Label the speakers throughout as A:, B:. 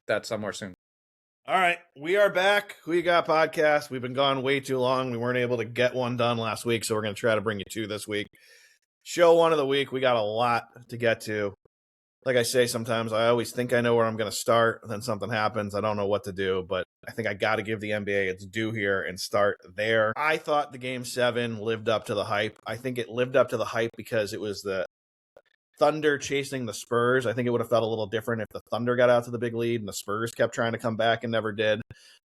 A: that somewhere soon.
B: All right, we are back. Who You Got podcast. We've been gone way too long. We weren't able to get one done last week, so we're going to try to bring you two this week. Show one of the week. We got a lot to get to. Like I say, sometimes I always think I know where I'm going to start. Then something happens. I don't know what to do, but I think I got to give the NBA its due here and start there. I thought the Game 7 lived up to the hype. I think it lived up to the hype because it was the Thunder chasing the Spurs. I think it would have felt a little different if the Thunder got out to the big lead and the Spurs kept trying to come back and never did.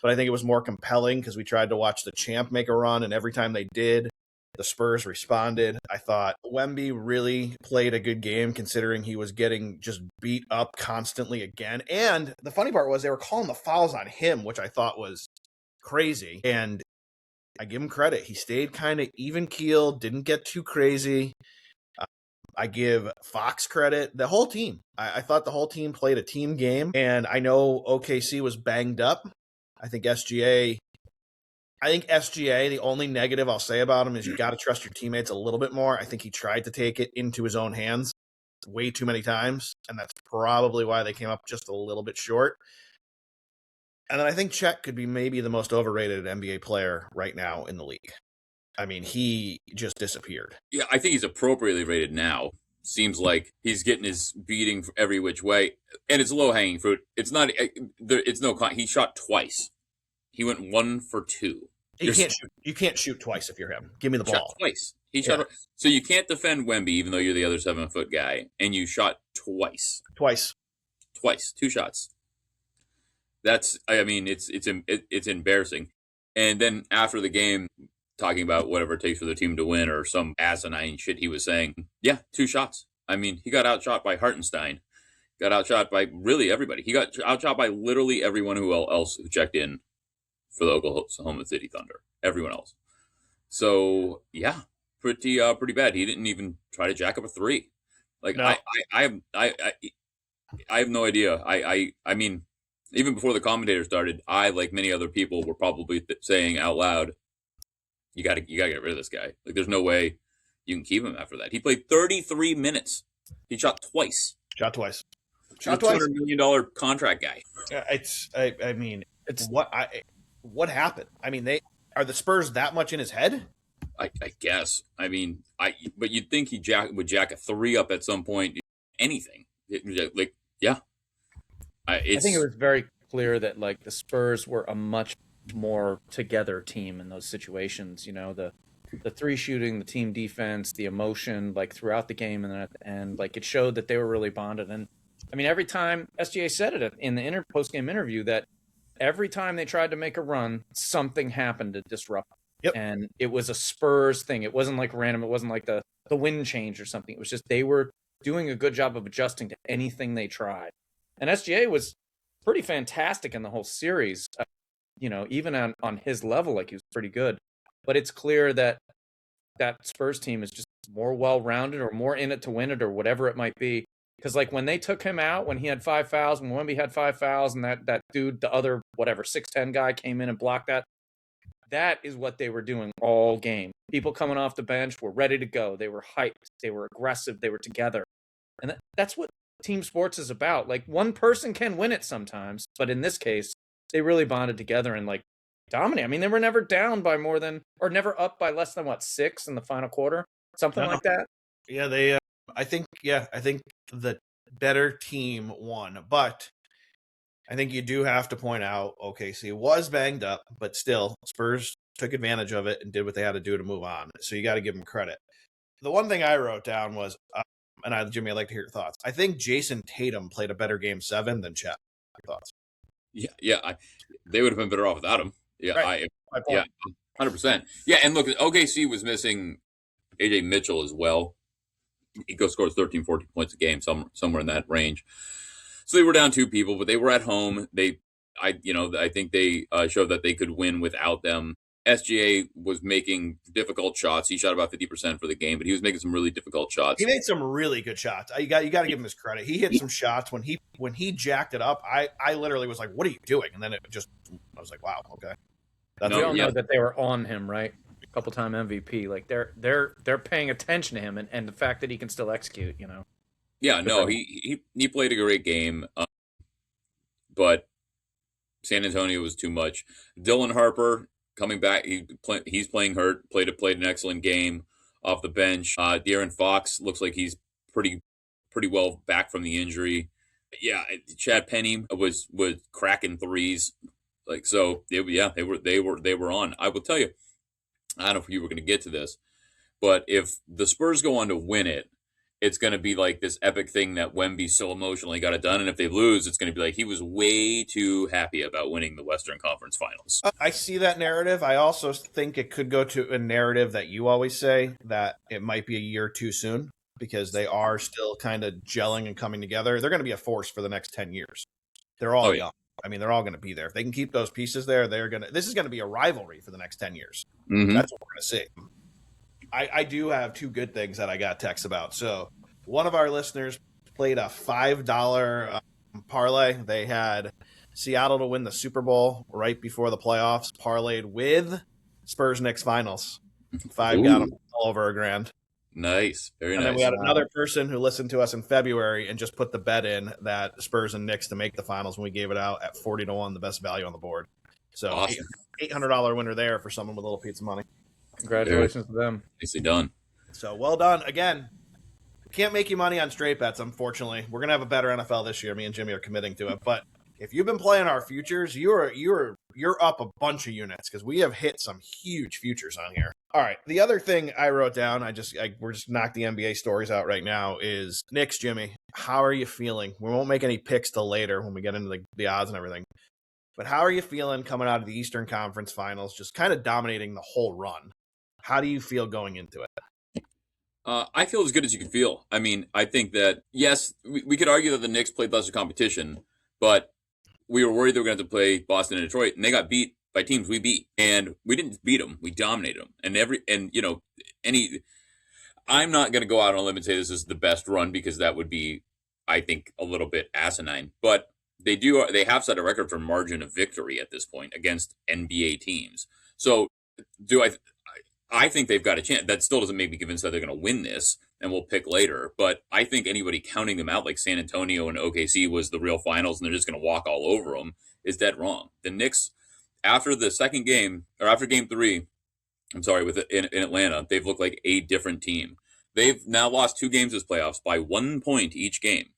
B: But I think it was more compelling because we tried to watch the champ make a run, and every time they did, the Spurs responded. I thought Wemby really played a good game considering he was getting just beat up constantly again. And the funny part was they were calling the fouls on him, which I thought was crazy. And I give him credit. He stayed kind of even-keeled, didn't get too crazy. I give Fox credit. The whole team. I thought the whole team played a team game. And I know OKC was banged up. I think SGA, the only negative I'll say about him is you got to trust your teammates a little bit more. I think he tried to take it into his own hands way too many times. And that's probably why they came up just a little bit short. And then I think Chet could be maybe the most overrated NBA player right now in the league. I mean, he just disappeared.
C: Yeah, I think he's appropriately rated now. Seems like he's getting his beating every which way, and it's low-hanging fruit. It's not. It's no. He shot twice. He went 1 for 2.
B: You can't shoot twice if you're him. Give me the ball.
C: Shot twice. He shot. So you can't defend Wemby, even though you're the other 7-foot guy, and you shot twice.
B: Twice.
C: 2 shots. That's. I mean, it's embarrassing. And then after the game, talking about whatever it takes for the team to win or some asinine shit he was saying. Yeah, 2 shots. I mean, he got outshot by Hartenstein. Got outshot by really everybody. He got outshot by literally everyone else who checked in for the Oklahoma City Thunder. Everyone else. So, yeah, pretty bad. He didn't even try to jack up a 3. Like, no. I have no idea. I mean, even before the commentator started, I, like many other people, were probably saying out loud, You got to get rid of this guy. Like, there's no way you can keep him after that. He played 33 minutes. He shot twice.
B: Shot twice.
C: He's a $200 million contract guy.
B: I mean, what happened? I mean, are the Spurs that much in his head?
C: I guess. I mean, but you'd think he would jack a 3 up at some point. Anything. Yeah.
A: I think it was very clear that, like, the Spurs were a much more together team in those situations. You know, the 3 shooting, the team defense, the emotion, like, throughout the game, and then at the end, like, it showed that they were really bonded. And I mean, every time SGA said it in the post-game interview that every time they tried to make a run, something happened to disrupt.
B: Yep.
A: And it was a Spurs thing. It wasn't like random. It wasn't like the wind change or something. It was just they were doing a good job of adjusting to anything they tried. And SGA was pretty fantastic in the whole series. You know, even on his level, like, he was pretty good. But it's clear that that Spurs team is just more well-rounded or more in it to win it or whatever it might be. Because, like, when they took him out, when he had 5 fouls, when Wemby had 5 fouls, and that dude, the other, 6'10" guy came in and blocked that is what they were doing all game. People coming off the bench were ready to go. They were hyped. They were aggressive. They were together. And that's what team sports is about. Like, one person can win it sometimes, but in this case, they really bonded together and, like, dominate. I mean, they were never down by more than, or never up by less than 6 in the final quarter, something like that.
B: Yeah, I think the better team won, but I think you do have to point out OKC was banged up, but still Spurs took advantage of it and did what they had to do to move on. So you got to give them credit. The one thing I wrote down was, Jimmy, I'd like to hear your thoughts. I think Jason Tatum played a better Game 7 than Chet. Your thoughts?
C: Yeah. They would have been better off without him. Yeah,
B: right.
C: 100%. Yeah, and look, OKC was missing AJ Mitchell as well. He scores 13, 14 points a game, somewhere in that range. So they were down 2 people, but they were at home. I think they showed that they could win without them. SGA was making difficult shots. He shot about 50% for the game, but he was making some really difficult shots.
B: He made some really good shots. You got to give him his credit. He hit some shots when he jacked it up. I literally was like, "What are you doing?" And then I was like, "Wow, okay."
A: We all know that they were on him, right? Couple-time MVP. Like, they're paying attention to him, and the fact that he can still execute, you know.
C: Yeah, no, he played a great game. but San Antonio was too much. Dylan Harper coming back, he's playing hurt. Played an excellent game off the bench. De'Aaron Fox looks like he's pretty well back from the injury. Yeah, Chad Penny was cracking threes. Like, so they were on. I will tell you, I don't know if you were going to get to this, but if the Spurs go on to win it, it's going to be like this epic thing that Wemby so emotionally got it done. And if they lose, it's going to be like he was way too happy about winning the Western Conference Finals.
B: I see that narrative. I also think it could go to a narrative that you always say, that it might be a year too soon, because they are still kind of gelling and coming together. They're going to be a force for the next 10 years. They're all young. I mean, they're all going to be there. If they can keep those pieces there, this is going to be a rivalry for the next 10 years.
C: Mm-hmm.
B: That's what we're going to see. I do have two good things that I got texts about. So one of our listeners played a $5 parlay. They had Seattle to win the Super Bowl right before the playoffs, parlayed with Spurs Knicks finals. 5 got them all over $1,000.
C: Nice. Very nice.
B: And then we had another person who listened to us in February and just put the bet in that Spurs and Knicks to make the finals, when we gave it out at 40-1, the best value on the board. So awesome. $800 winner there for someone with a little pizza money.
A: Congratulations to them.
C: Nicely done.
B: So well done. Again, can't make you money on straight bets, unfortunately. We're going to have a better NFL this year. Me and Jimmy are committing to it. But if you've been playing our futures, you're up a bunch of units, because we have hit some huge futures on here. All right. The other thing I wrote down, we're just knock the NBA stories out right now, is Knicks. Jimmy, how are you feeling? We won't make any picks till later when we get into the odds and everything. But how are you feeling coming out of the Eastern Conference Finals, just kind of dominating the whole run? How do you feel going into it?
C: I feel as good as you can feel. I mean, I think that, yes, we could argue that the Knicks played lesser competition, but we were worried they were going to have to play Boston and Detroit, and they got beat by teams we beat. And we didn't beat them. We dominated them. I'm not going to go out on a limb and say this is the best run, because that would be, I think, a little bit asinine. But they have set a record for margin of victory at this point against NBA teams. So I think they've got a chance. That still doesn't make me convinced that they're going to win this, and we'll pick later. But I think anybody counting them out like San Antonio and OKC was the real finals and they're just going to walk all over them is dead wrong. The Knicks, after the second game, or after game 3, in Atlanta, they've looked like a different team. They've now lost 2 games this playoffs by 1 point each game,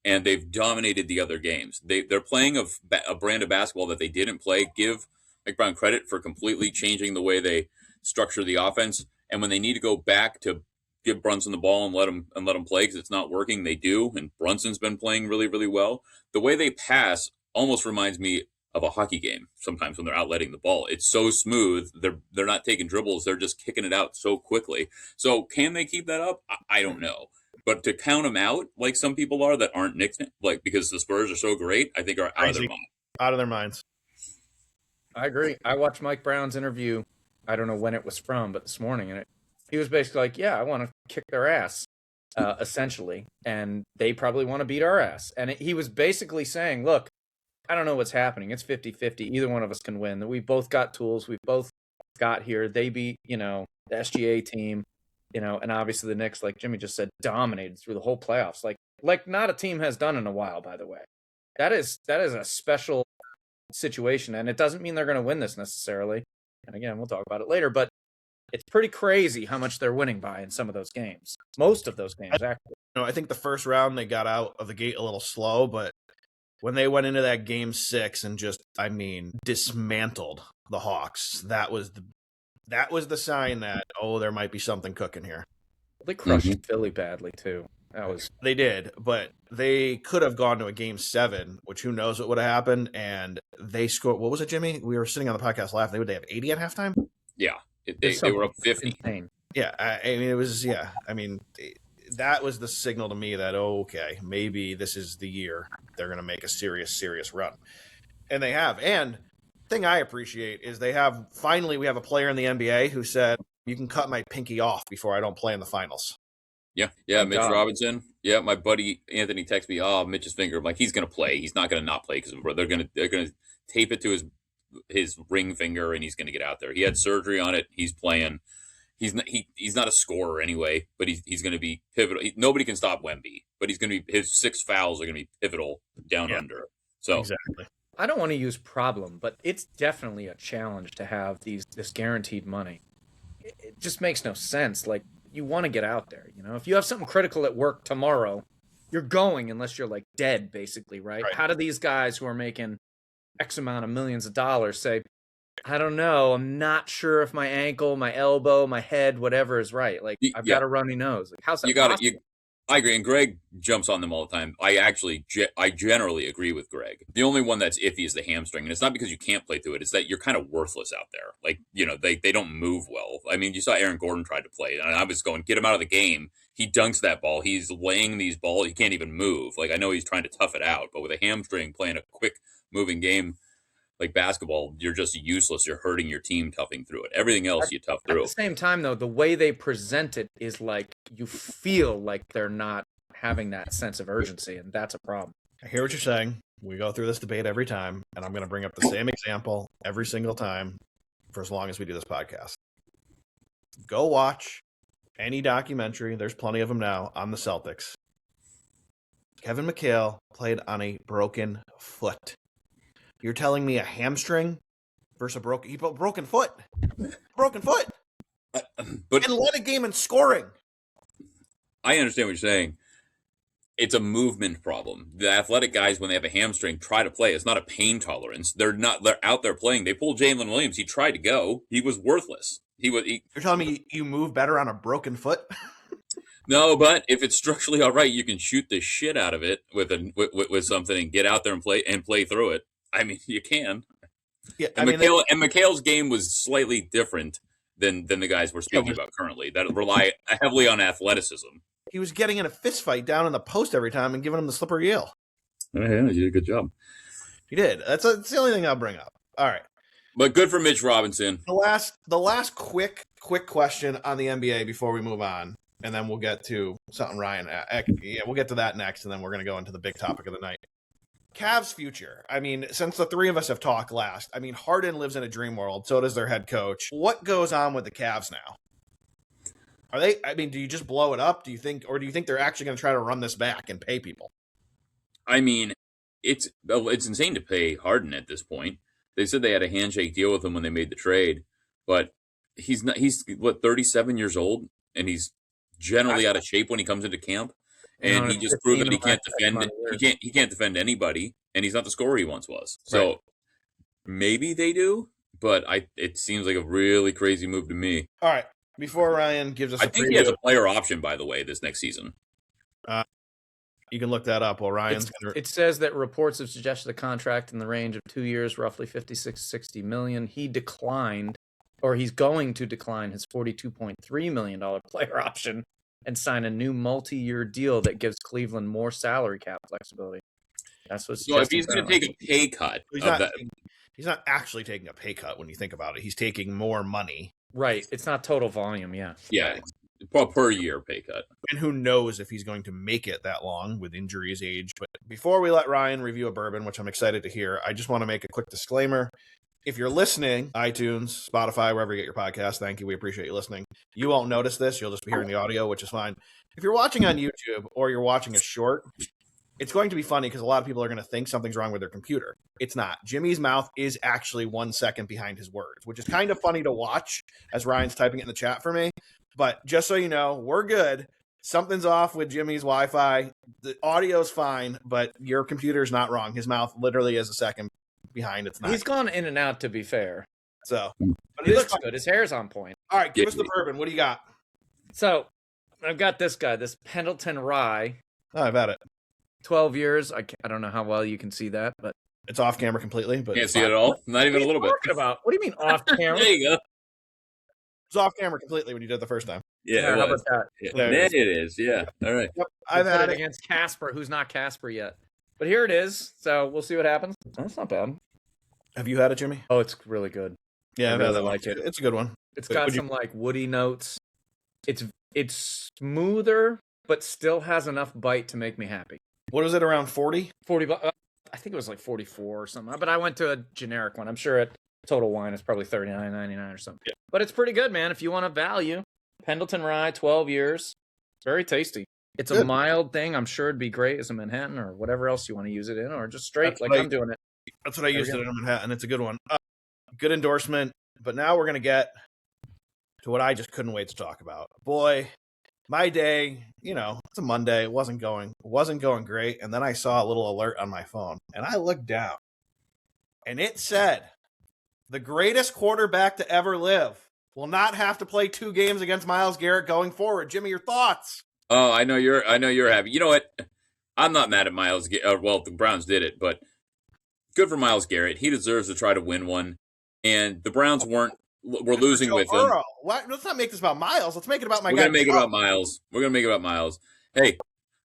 C: and they've dominated the other games. They're playing a brand of basketball that they didn't play. Give Mike Brown credit for completely changing the way they structure the offense, and when they need to go back to give Brunson the ball and let him play because it's not working, they do. And Brunson's been playing really, really well. The way they pass almost reminds me of a hockey game sometimes when they're outletting the ball. It's so smooth. They're not taking dribbles. They're just kicking it out so quickly. So can they keep that up? I don't know. But to count them out like some people are that aren't Knicks, like because the Spurs are so great, I think are out of their mind.
B: Out of their minds.
A: I agree. I watched Mike Brown's interview. I don't know when it was from, but this morning, and he was basically like, yeah, I want to kick their ass, essentially, and they probably want to beat our ass. And he was basically saying, look, I don't know what's happening. It's 50-50. Either one of us can win. We both got tools. We both got here. They beat, the SGA team, and obviously the Knicks, like Jimmy just said, dominated through the whole playoffs. Like not a team has done in a while, by the way. That is a special situation, and it doesn't mean they're going to win this necessarily. And again, we'll talk about it later, but it's pretty crazy how much they're winning by in some of those games. Most of those games, actually.
B: I think the first round they got out of the gate a little slow, but when they went into that game 6 and just, dismantled the Hawks, that was the sign that, there might be something cooking here.
A: They crushed Philly badly, too.
B: They did, but they could have gone to a game 7, which who knows what would have happened. And they scored. What was it, Jimmy? We were sitting on the podcast laughing. Would they have 80 at halftime?
C: Yeah, they were up 50.
A: Insane.
B: Yeah, it was. Yeah, that was the signal to me that okay, maybe this is the year they're going to make a serious run, and they have. And the thing I appreciate is we have a player in the NBA who said, "You can cut my pinky off before I don't play in the finals."
C: Yeah, Mitch Robinson. Yeah, my buddy Anthony texted me, Mitch's finger. I'm like, he's going to play. He's not going to not play because they're going to tape it to his ring finger and he's going to get out there. He had surgery on it. He's playing. He's not a scorer anyway, but he's going to be pivotal. Nobody can stop Wemby, but he's going to be his 6 fouls are going to be pivotal down under. So
B: Exactly.
A: I don't want to use problem, but it's definitely a challenge to have this guaranteed money. It just makes no sense. Like, you want to get out there, you know? If you have something critical at work tomorrow, you're going unless you're like dead, basically, right?
B: Right.
A: How do these guys who are making X amount of millions of dollars say, I don't know, I'm not sure if my ankle, my elbow, my head, whatever is right. Like, I've
C: yeah,
A: got a runny nose. Like, how's that
C: you got
A: possible?
C: it. I agree, and Greg jumps on them all the time. I generally agree with Greg. The only one that's iffy is the hamstring, and it's not because you can't play through it. It's that you're kind of worthless out there. Like, they don't move well. I mean, you saw Aaron Gordon tried to play, and I was going, get him out of the game. He dunks that ball. He's laying these balls. He can't even move. Like, I know he's trying to tough it out, but with a hamstring, playing a quick moving game like basketball, you're just useless. You're hurting your team toughing through it. Everything else you tough
A: At
C: through.
A: the same time, though, the way they present it is like you feel like they're not having that sense of urgency, and that's a problem.
B: I hear what you're saying. We go through this debate every time, and I'm going to bring up the same example every single time for as long as we do this podcast. Go watch any documentary. There's plenty of them now on the Celtics. Kevin McHale played on a broken foot. You're telling me a hamstring versus a broken foot? Broken foot.
C: But
B: And led a game in scoring.
C: I understand what you're saying. It's a movement problem. The athletic guys, when they have a hamstring, try to play. It's not a pain tolerance. They're out there playing. They pulled Jalen Williams. He tried to go. He was worthless.
B: You're telling me you move better on a broken foot?
C: No, but if it's structurally all right, you can shoot the shit out of it with something and get out there and play through it. I mean, you can.
B: Yeah,
C: And McHale's game was slightly different than the guys we're speaking about currently that rely heavily on athleticism.
B: He was getting in a fist fight down in the post every time and giving him the slippery eel.
C: Yeah, you did a good job.
B: He did. That's the only thing I'll bring up. All right.
C: But good for Mitch Robinson.
B: The last quick question on the NBA before we move on, and then we'll get to something Ryan. Yeah, we'll get to that next, and then we're going to go into the big topic of the night. Cavs' future. I mean, since the three of us have talked last, I mean, Harden lives in a dream world. So does their head coach. What goes on with the Cavs now? Do you just blow it up? Do you think they're actually going to try to run this back and pay people?
C: I mean, it's insane to pay Harden at this point. They said they had a handshake deal with him when they made the trade, but he's 37 years old, and he's generally out of shape when he comes into camp. And he just proved that he can't defend. He can't defend anybody, and he's not the scorer he once was. So maybe they do, but it seems like a really crazy move to me.
B: All right, before Ryan gives us,
C: I think he has a player option, by the way, this next season.
B: You can look that up while Ryan's.
A: It says that reports have suggested a contract in the range of 2 years, roughly $56-60 million. He declined, or he's going to decline his $42.3 million player option and sign a new multi-year deal that gives Cleveland more salary cap flexibility. That's what's
C: so if he's going to take a pay cut,
B: he's not actually taking a pay cut when you think about it. He's taking more money.
A: Right. It's not total volume. Yeah.
C: Yeah. Per year pay cut.
B: And who knows if he's going to make it that long with injuries, age. But before we let Ryan review a bourbon, which I'm excited to hear, I just want to make a quick disclaimer. If you're listening, iTunes, Spotify, wherever you get your podcast, thank you. We appreciate you listening. You won't notice this. You'll just be hearing the audio, which is fine. If you're watching on YouTube or you're watching a short, it's going to be funny because a lot of people are going to think something's wrong with their computer. It's not. Jimmy's mouth is actually 1 second behind his words, which is kind of funny to watch as Ryan's typing it in the chat for me. But just so you know, we're good. Something's off with Jimmy's Wi-Fi. The audio's fine, but your computer's not wrong. His mouth literally is a second behind. It's not.
A: He's gone in and out, to be fair.
B: So,
A: but he looks good. His hair's on point.
B: All right, give us the bourbon. What do you got?
A: So, I've got this guy, this Pendleton Rye.
B: Oh, I've had it.
A: 12 years. I don't know how well you can see that, but
B: it's off camera completely. But
C: can't see it at all. Not even a little bit.
A: About? What do you mean off camera?
C: There you go.
B: It's off camera completely when you did it the first time.
C: Yeah,
A: how about that?
C: Yeah. It is. Yeah. All right.
B: Yep, I've had it
A: against Casper, who's not Casper yet. But here it is. So we'll see what happens. That's not bad.
B: Have you had it, Jimmy?
A: Oh, it's really good.
B: Yeah,
A: I really like it.
B: It's a good one.
A: It's got some like woody notes. It's smoother, but still has enough bite to make me happy.
B: What is it, around 40?
A: 40. I think it was like 44 or something. But I went to a generic one. I'm sure at Total Wine it's probably $39.99 or something. Yeah. But it's pretty good, man. If you want a value, Pendleton Rye, 12 years, very tasty. It's a mild thing. I'm sure it'd be great as a Manhattan or whatever else you want to use it in, or just straight I'm doing it.
B: That's what I used it in Manhattan. It's a good one. Good endorsement. But now we're going to get to what I just couldn't wait to talk about. Boy, my day, it's a Monday. It wasn't going great. And then I saw a little alert on my phone, and I looked down, and it said, the greatest quarterback to ever live will not have to play 2 games against Myles Garrett going forward. Jimmy, your thoughts?
C: Oh, I know you're happy. You know what? I'm not mad at Myles. Well, the Browns did it, but good for Myles Garrett. He deserves to try to win one. And the Browns were losing with
B: Burrow.
C: him.
B: What? Let's not make this about Myles. Let's make it about my guy.
C: We're gonna make it about Myles. Hey,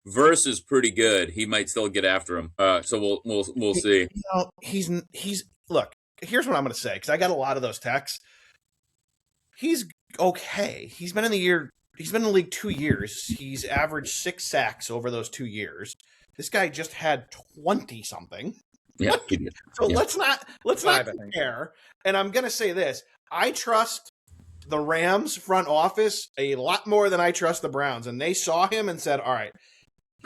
C: Verse is pretty good. He might still get after him. So we'll see.
B: He's look. Here's what I'm going to say, because I got a lot of those texts. He's okay. He's been in the league 2 years. He's averaged 6 sacks over those 2 years. This guy just had 20 something.
C: Yeah.
B: So let's not compare. And I'm going to say this. I trust the Rams front office a lot more than I trust the Browns. And they saw him and said, all right,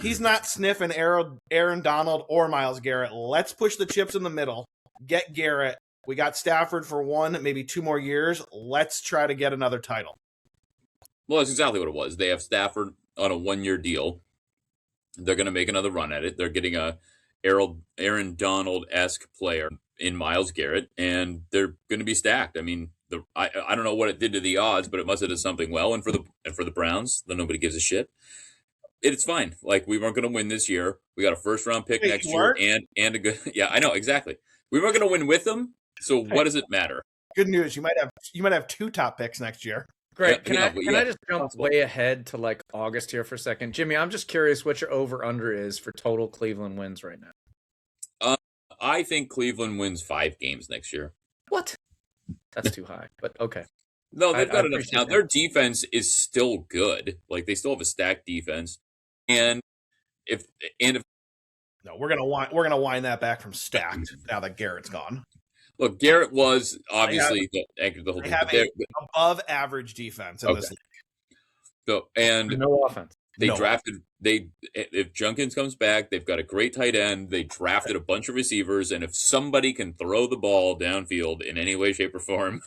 B: he's not sniffing Aaron Donald or Myles Garrett. Let's push the chips in the middle. Get Garrett. We got Stafford for 1, maybe 2 more years. Let's try to get another title.
C: Well, that's exactly what it was. They have Stafford on a 1-year deal. They're going to make another run at it. They're getting a Aaron Donald-esque player in Myles Garrett, and they're going to be stacked. I mean, I don't know what it did to the odds, but it must have done something well. And for the Browns, then nobody gives a shit. It's fine. Like, we weren't going to win this year. We got a first-round pick next year, and a good. Yeah, I know exactly. We weren't going to win with them. So what does it matter?
B: Good news. You might have 2 top picks next year.
A: Great. Can I just jump way ahead to like August here for a second? Jimmy, I'm just curious what your over-under is for total Cleveland wins right now.
C: I think Cleveland wins 5 games next year.
A: What? That's too high, but okay.
C: No, they've got enough now. Their defense is still good. Like, they still have a stacked defense. And if
B: no, we're gonna wind that back from stacked now that Garrett's gone.
C: Look, Garrett was obviously the anchor of the whole
B: they
C: thing.
B: have above average defense in this league.
C: So, and
A: no offense.
C: If Junkins comes back, they've got a great tight end. They drafted a bunch of receivers, and if somebody can throw the ball downfield in any way, shape, or form,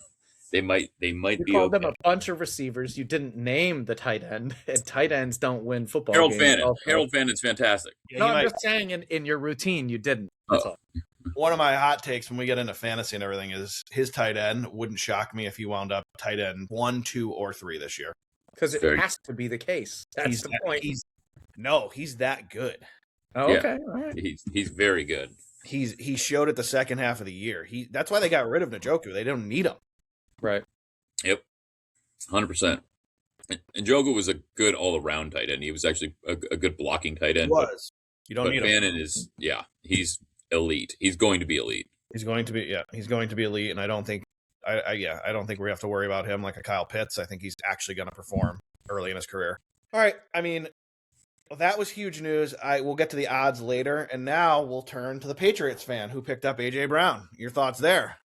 C: they might be okay.
A: You called them a bunch of receivers. You didn't name the tight end, and tight ends don't win football games.
C: Harold Fannon's fantastic.
A: Yeah, no, I'm just saying in your routine you didn't. That's all.
B: One of my hot takes when we get into fantasy and everything is his tight end. Wouldn't shock me if he wound up tight end 1, 2, or 3 this year.
A: Because it has to be the case. That's the point.
B: He's that good.
A: Oh,
C: yeah.
A: Okay. All right.
C: He's very good.
B: He showed it the second half of the year. That's why they got rid of Njoku. They don't need him.
A: Right.
C: Yep. 100%. And Njoku was a good all-around tight end. He was actually a good blocking tight end.
B: He was. You don't need him.
C: Fannin he's elite. He's going to be elite.
B: He's going to be elite, and I don't think I don't think we have to worry about him like a Kyle Pitts. I think he's actually going to perform early in his career. All right. I mean, that was huge news. We'll get to the odds later, and now we'll turn to the Patriots fan who picked up A.J. Brown. Your thoughts there?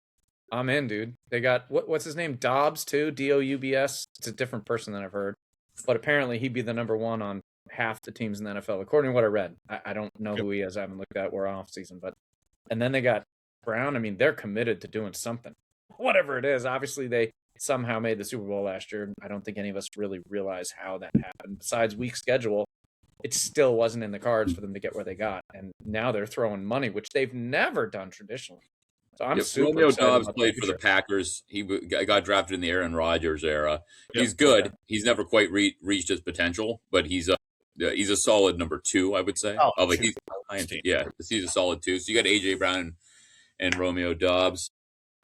A: I'm in, dude. They got what's his name? Dobbs too. Doubs. It's a different person than I've heard, but apparently he'd be the number 1 on half the teams in the NFL, according to what I read. I don't know who he is. I haven't looked at. We're off season, and then they got Brown. I mean, they're committed to doing something, whatever it is. Obviously, they somehow made the Super Bowl last year. I don't think any of us really realize how that happened. Besides weak schedule, it still wasn't in the cards for them to get where they got, and now they're throwing money, which they've never done traditionally. So I'm super
C: Romeo
A: excited.
C: Dobbs played for the Packers. He got drafted in the Aaron Rodgers era. He's good. He's never quite reached his potential, but he's a solid number 2, I would say. He's a solid 2. So you got A.J. Brown and Romeo Dobbs.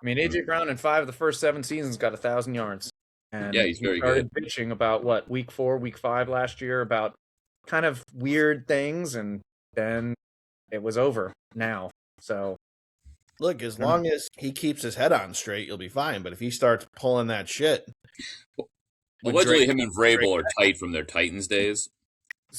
A: I mean, A.J. Brown in 5 of the first 7 seasons got 1,000 yards. And
C: he's very
A: good.
C: good.
A: Bitching about week 4, week 5 last year about kind of weird things, and then it was over now. So
B: look, as long as he keeps his head on straight, you'll be fine. But if he starts pulling that shit,
C: allegedly him and Vrabel are tight from their Titans days.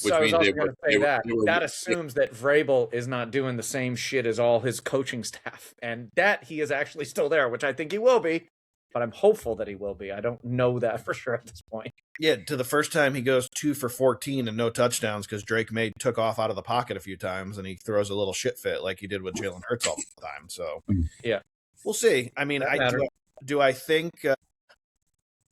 A: Which means that assumes that Vrabel is not doing the same shit as all his coaching staff, and that he is actually still there, which I think he will be. but I'm hopeful that he will be. I don't know that for sure at this point.
B: Yeah, to the first time he goes 2 for 14 and no touchdowns because Drake May took off out of the pocket a few times and he throws a little shit fit like he did with Jalen Hurts all the time. So
A: yeah,
B: we'll see. I mean, do I think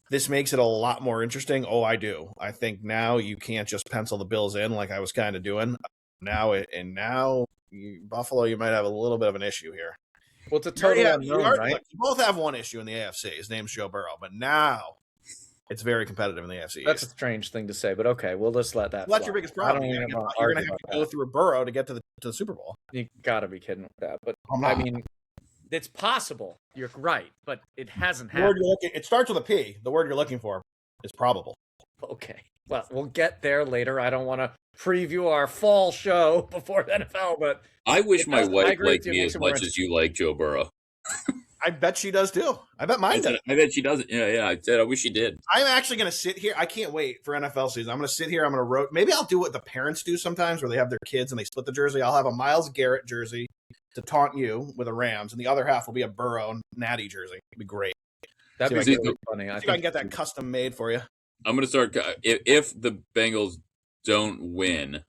B: this makes it a lot more interesting? Oh, I do. I think now you can't just pencil the Bills in like I was kind of doing. Now Buffalo, you might have a little bit of an issue here.
A: Well, it's a total unknown, right?
B: Look, you both have one issue in the AFC. His name's Joe Burrow, but now it's very competitive in the AFC.
A: That's a strange thing to say, but okay, we'll just let that.
B: What's your biggest problem? You're going to have to go through a Burrow to get to the Super Bowl.
A: You got to be kidding with that. But I mean, it's possible. You're right, but it hasn't happened.
B: It starts with a P. The word you're looking for is probable.
A: Okay. Well, we'll get there later. I don't want to preview our fall show before the NFL, but
C: I wish my wife liked me as much as you like Joe Burrow.
B: I bet she does too. I bet mine does.
C: I bet she doesn't. Yeah. I said I wish she did.
B: I'm actually going to sit here. I can't wait for NFL season. I'm going to sit here. I'm going to maybe I'll do what the parents do sometimes, where they have their kids and they split the jersey. I'll have a Myles Garrett jersey to taunt you with a Rams, and the other half will be a Burrow Natty jersey. It'd be great.
A: That'd be really funny.
B: I think I can get that custom made for you.
C: I'm going to start if the Bengals don't win.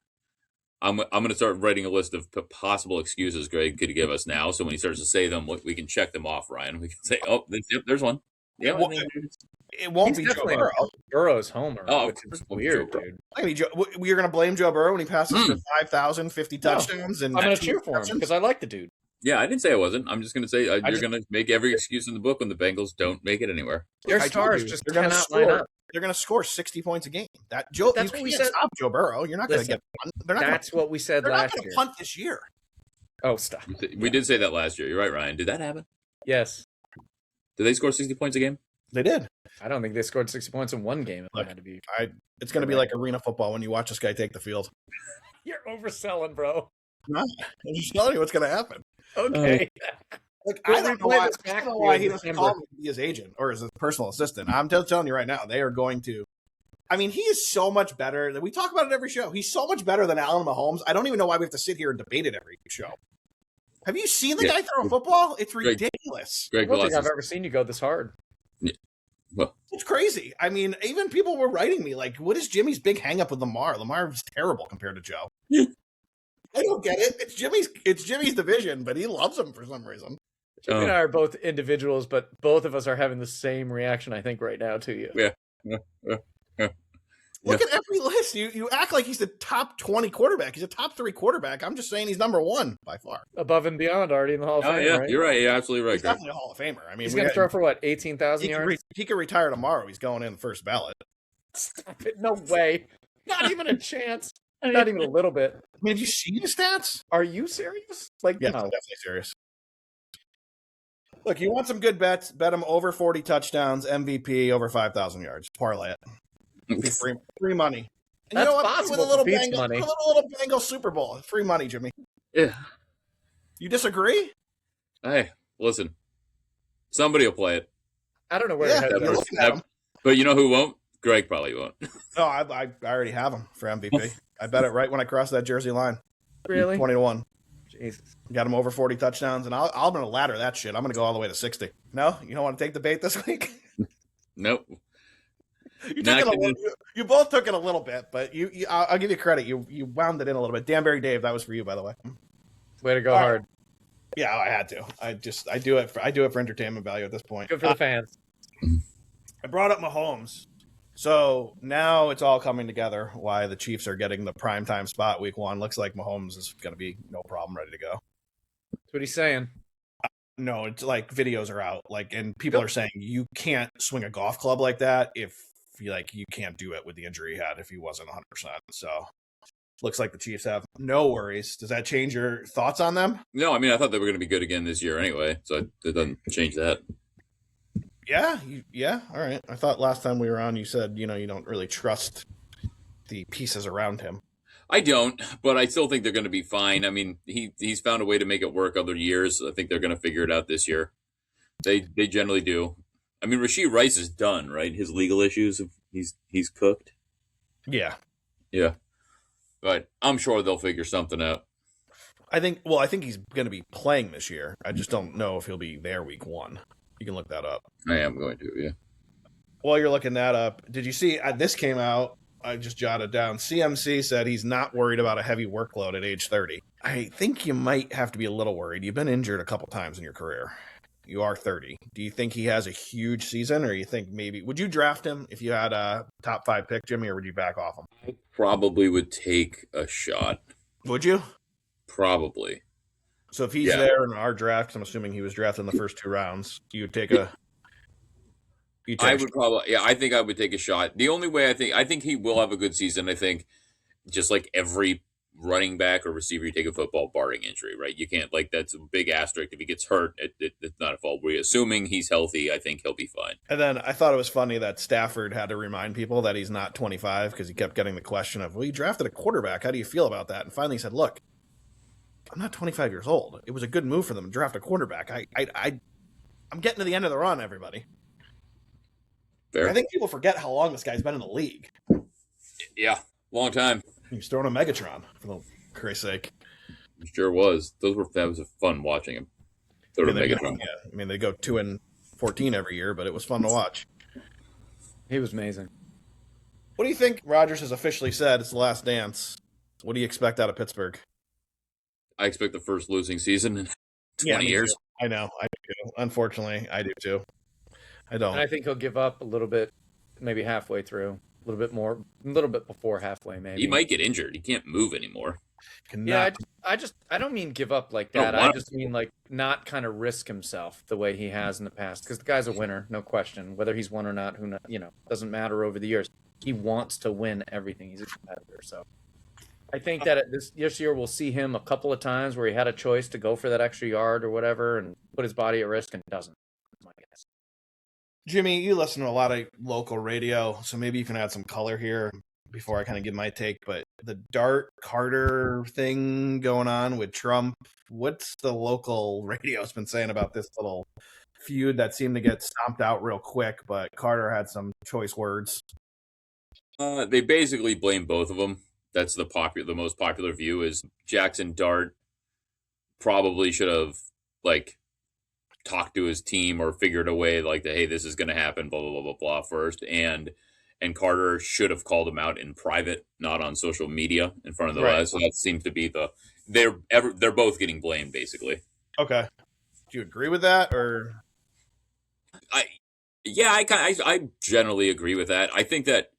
C: I'm going to start writing a list of possible excuses Greg could give us now. So when he starts to say them, we can check them off, Ryan. We can say, oh, there's one. Yeah,
B: it won't be Joe Burrow.
A: Burrow's homer. Which is weird, dude.
B: You're going to blame Joe Burrow when he passes for 5,050 touchdowns? And
A: I'm going to cheer for him because I like the dude.
C: Yeah, I didn't say I wasn't. I'm just going to say you're going to make every excuse in the book when the Bengals don't make it anywhere.
A: Their stars just cannot line up.
B: They're going to score 60 points a game. That's what we said. Stop Joe Burrow. You're not going to get one.
A: That's what we said last year.
B: They're not going to punt this year.
A: Oh, stop.
C: We did say that last year. You're right, Ryan. Did that happen?
A: Yes.
C: Did they score 60 points a game?
B: They did.
A: I don't think they scored 60 points in one game.
B: Look, it's going to be like arena football when you watch this guy take the field.
A: You're overselling, bro.
B: No, I'm just telling you what's going to happen.
A: Okay.
B: I don't know why he doesn't call me to be his agent or his personal assistant. I'm just telling you right now, they are going to. I mean, he is so much better. We talk about it every show. He's so much better than Allen Mahomes. I don't even know why we have to sit here and debate it every show. Have you seen the guy throw a football? It's ridiculous.
A: I don't think I've ever seen you go this hard.
C: Yeah. Well,
B: it's crazy. I mean, even people were writing me like, what is Jimmy's big hang up with Lamar? Lamar is terrible compared to Joe. I don't get it. It's Jimmy's division, but he loves him for some reason.
A: Jimmy and I are both individuals, but both of us are having the same reaction, I think, right now to you.
C: Yeah.
B: Look at every list. You act like he's the top 20 quarterback. He's a top 3 quarterback. I'm just saying he's number 1 by far.
A: Above and beyond, already in the Hall of Fame.
C: Yeah,
A: right?
C: You're right. You're absolutely right.
B: He's definitely a Hall of Famer. I mean,
A: he's going to throw for what, 18,000 yards?
B: He could retire tomorrow. He's going in the first ballot.
A: Stop it. No way. Not even a chance. Not even a little bit.
B: I mean, have you seen his stats?
A: Are you serious? Like,
B: yeah,
A: no.
B: I'm definitely serious. Look, you want some good bets? Bet him over 40 touchdowns, MVP, over 5,000 yards. Parlay it. Free money. And
A: that's
B: you know what?
A: possible.
B: With a little
A: money.
B: With a little Bengal Super Bowl. Free money, Jimmy.
C: Yeah.
B: You disagree?
C: Hey, listen. Somebody will play it.
A: I don't know where
C: but you know who won't? Greg probably won't.
B: No, I already have him for MVP. I bet it right when I cross that Jersey line.
A: Really?
B: 20-1.
A: Jesus.
B: Got him over 40 touchdowns, and I'm going to ladder that shit. I'm going to go all the way to 60. No? You don't want to take the bait this week?
C: Nope.
B: You both took it a little bit, but I'll give you credit. You wound it in a little bit. Danbury Dave, that was for you, by the way.
A: Way to go hard.
B: Yeah, I had to. I do it for entertainment value at this point.
A: Good for the fans.
B: I brought up Mahomes. So now it's all coming together why the Chiefs are getting the primetime spot week 1. Looks like Mahomes is going to be no problem, ready to go.
A: That's what he's saying.
B: No, it's like videos are out, and people are saying you can't swing a golf club like that if you can't do it with the injury he had if he wasn't 100%. So looks like the Chiefs have no worries. Does that change your thoughts on them?
C: No, I mean, I thought they were going to be good again this year anyway, so it doesn't change that.
B: Yeah. All right. I thought last time we were on, you said, you don't really trust the pieces around him.
C: I don't, but I still think they're going to be fine. I mean, he's found a way to make it work other years. I think they're going to figure it out this year. They generally do. I mean, Rashee Rice is done, right? His legal issues, he's cooked.
B: Yeah.
C: Yeah. But I'm sure they'll figure something out.
B: I think he's going to be playing this year. I just don't know if he'll be there week 1. You can look that up.
C: I am going to, yeah.
B: While you're looking that up, did you see this came out? I just jotted down. CMC said he's not worried about a heavy workload at age 30. I think you might have to be a little worried. You've been injured a couple times in your career. You are 30. Do you think he has a huge season, or you think maybe would you draft him if you had a top 5 pick, Jimmy, or would you back off him?
C: I probably would take a shot.
B: Would you?
C: Probably.
B: So if he's there in our draft, I'm assuming he was drafted in the first 2 rounds, you would take a.
C: I would probably, I think I would take a shot. The only way I think he will have a good season. I think just like every running back or receiver you take in football, barring injury, right? You can't, like, that's a big asterisk. If he gets hurt, it's not a fault. We're assuming he's healthy. I think he'll be fine.
B: And then I thought it was funny that Stafford had to remind people that he's not 25 because he kept getting the question of, well, you drafted a quarterback. How do you feel about that? And finally he said, look, I'm not 25 years old. It was a good move for them to draft a quarterback. I'm getting to the end of the run, everybody.
C: Fair.
B: I think people forget how long this guy's been in the league.
C: Yeah, long time.
B: He was throwing a Megatron, for Christ's sake.
C: Sure was. That was fun watching him. Throw a Megatron.
B: I mean, they go 2-14 every year, but it was fun to watch.
A: He was amazing.
B: What do you think? Rodgers has officially said it's the last dance. What do you expect out of Pittsburgh?
C: I expect the first losing season in 20 years.
B: I know. I do too. Unfortunately, I do too. I don't.
A: And I think he'll give up a little bit, maybe halfway through, a little bit more, a little bit before halfway, maybe.
C: He might get injured. He can't move anymore.
A: Yeah, I don't mean give up like that. I just mean like not kind of risk himself the way he has in the past. Because the guy's a winner, no question. Whether he's won or not, doesn't matter over the years. He wants to win everything. He's a competitor. So I think that this year we'll see him a couple of times where he had a choice to go for that extra yard or whatever and put his body at risk and doesn't. That's my guess.
B: Jimmy, you listen to a lot of local radio, so maybe you can add some color here before I kind of give my take. But the Dart Carter thing going on with Trump, what's the local radio's been saying about this little feud that seemed to get stomped out real quick, but Carter had some choice words?
C: They basically blame both of them. That's the most popular view is Jackson Dart probably should have, like, talked to his team or figured a way like that, hey, this is going to happen, blah, blah, blah, blah, blah, first. And Carter should have called him out in private, not on social media in front of the rest. So that seems to be they're both getting blamed, basically.
B: Okay. Do you agree with that, or?
C: I generally agree with that. I think that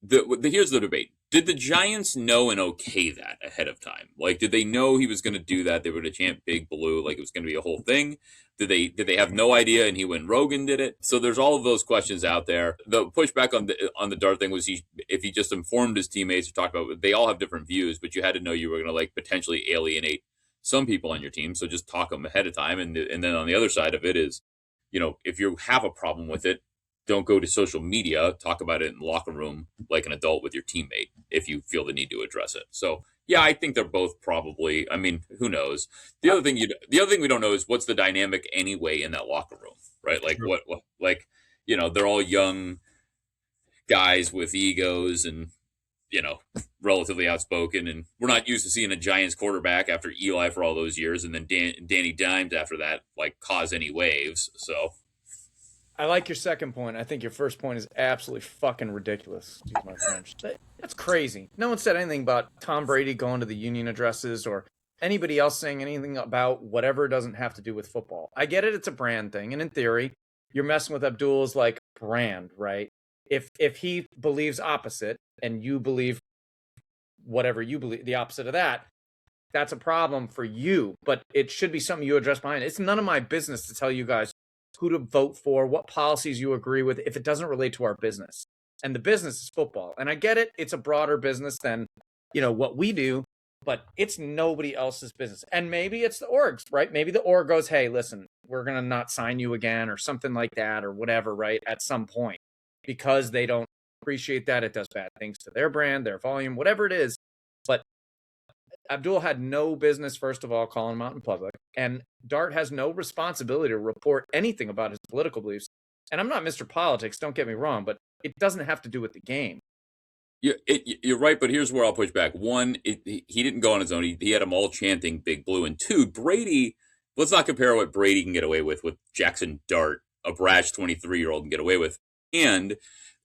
C: here's the debate. Did the Giants know and okay that ahead of time? Like, did they know he was going to do that? They were going to chant Big Blue, like it was going to be a whole thing. Did they have no idea and he went rogue and did it? So there's all of those questions out there. The pushback on the Dart thing was if he just informed his teammates or talked about it, they all have different views, but you had to know you were going to, like, potentially alienate some people on your team. So just talk them ahead of time. And then on the other side of it is, if you have a problem with it, don't go to social media. Talk about it in the locker room like an adult with your teammate if you feel the need to address it. So, yeah, I think they're both probably. I mean, who knows? The other thing we don't know is what's the dynamic anyway in that locker room, right? Like they're all young guys with egos and relatively outspoken, and we're not used to seeing a Giants quarterback after Eli for all those years, and then Danny Dimes after that, like, cause any waves. So.
A: I like your second point. I think your first point is absolutely fucking ridiculous. Excuse my French. That's crazy. No one said anything about Tom Brady going to the union addresses or anybody else saying anything about whatever doesn't have to do with football. I get it. It's a brand thing. And in theory, you're messing with Abdul's, like, brand, right? If he believes opposite and you believe whatever you believe, the opposite of that, that's a problem for you. But it should be something you address behind it. It's none of my business to tell you guys who to vote for, what policies you agree with, if it doesn't relate to our business. And the business is football. And I get it. It's a broader business than, what we do, but it's nobody else's business. And maybe it's the orgs, right? Maybe the org goes, hey, listen, we're going to not sign you again or something like that or whatever, right? At some point, because they don't appreciate that. It does bad things to their brand, their volume, whatever it is. But Abdul had no business, first of all, calling him out in public. And Dart has no responsibility to report anything about his political beliefs. And I'm not Mr. Politics, don't get me wrong, but it doesn't have to do with the game.
C: You're right, but here's where I'll push back. One, he didn't go on his own. He had them all chanting Big Blue. And two, Brady let's not compare what Brady can get away with Jackson Dart, a brash 23-year-old, can get away with. And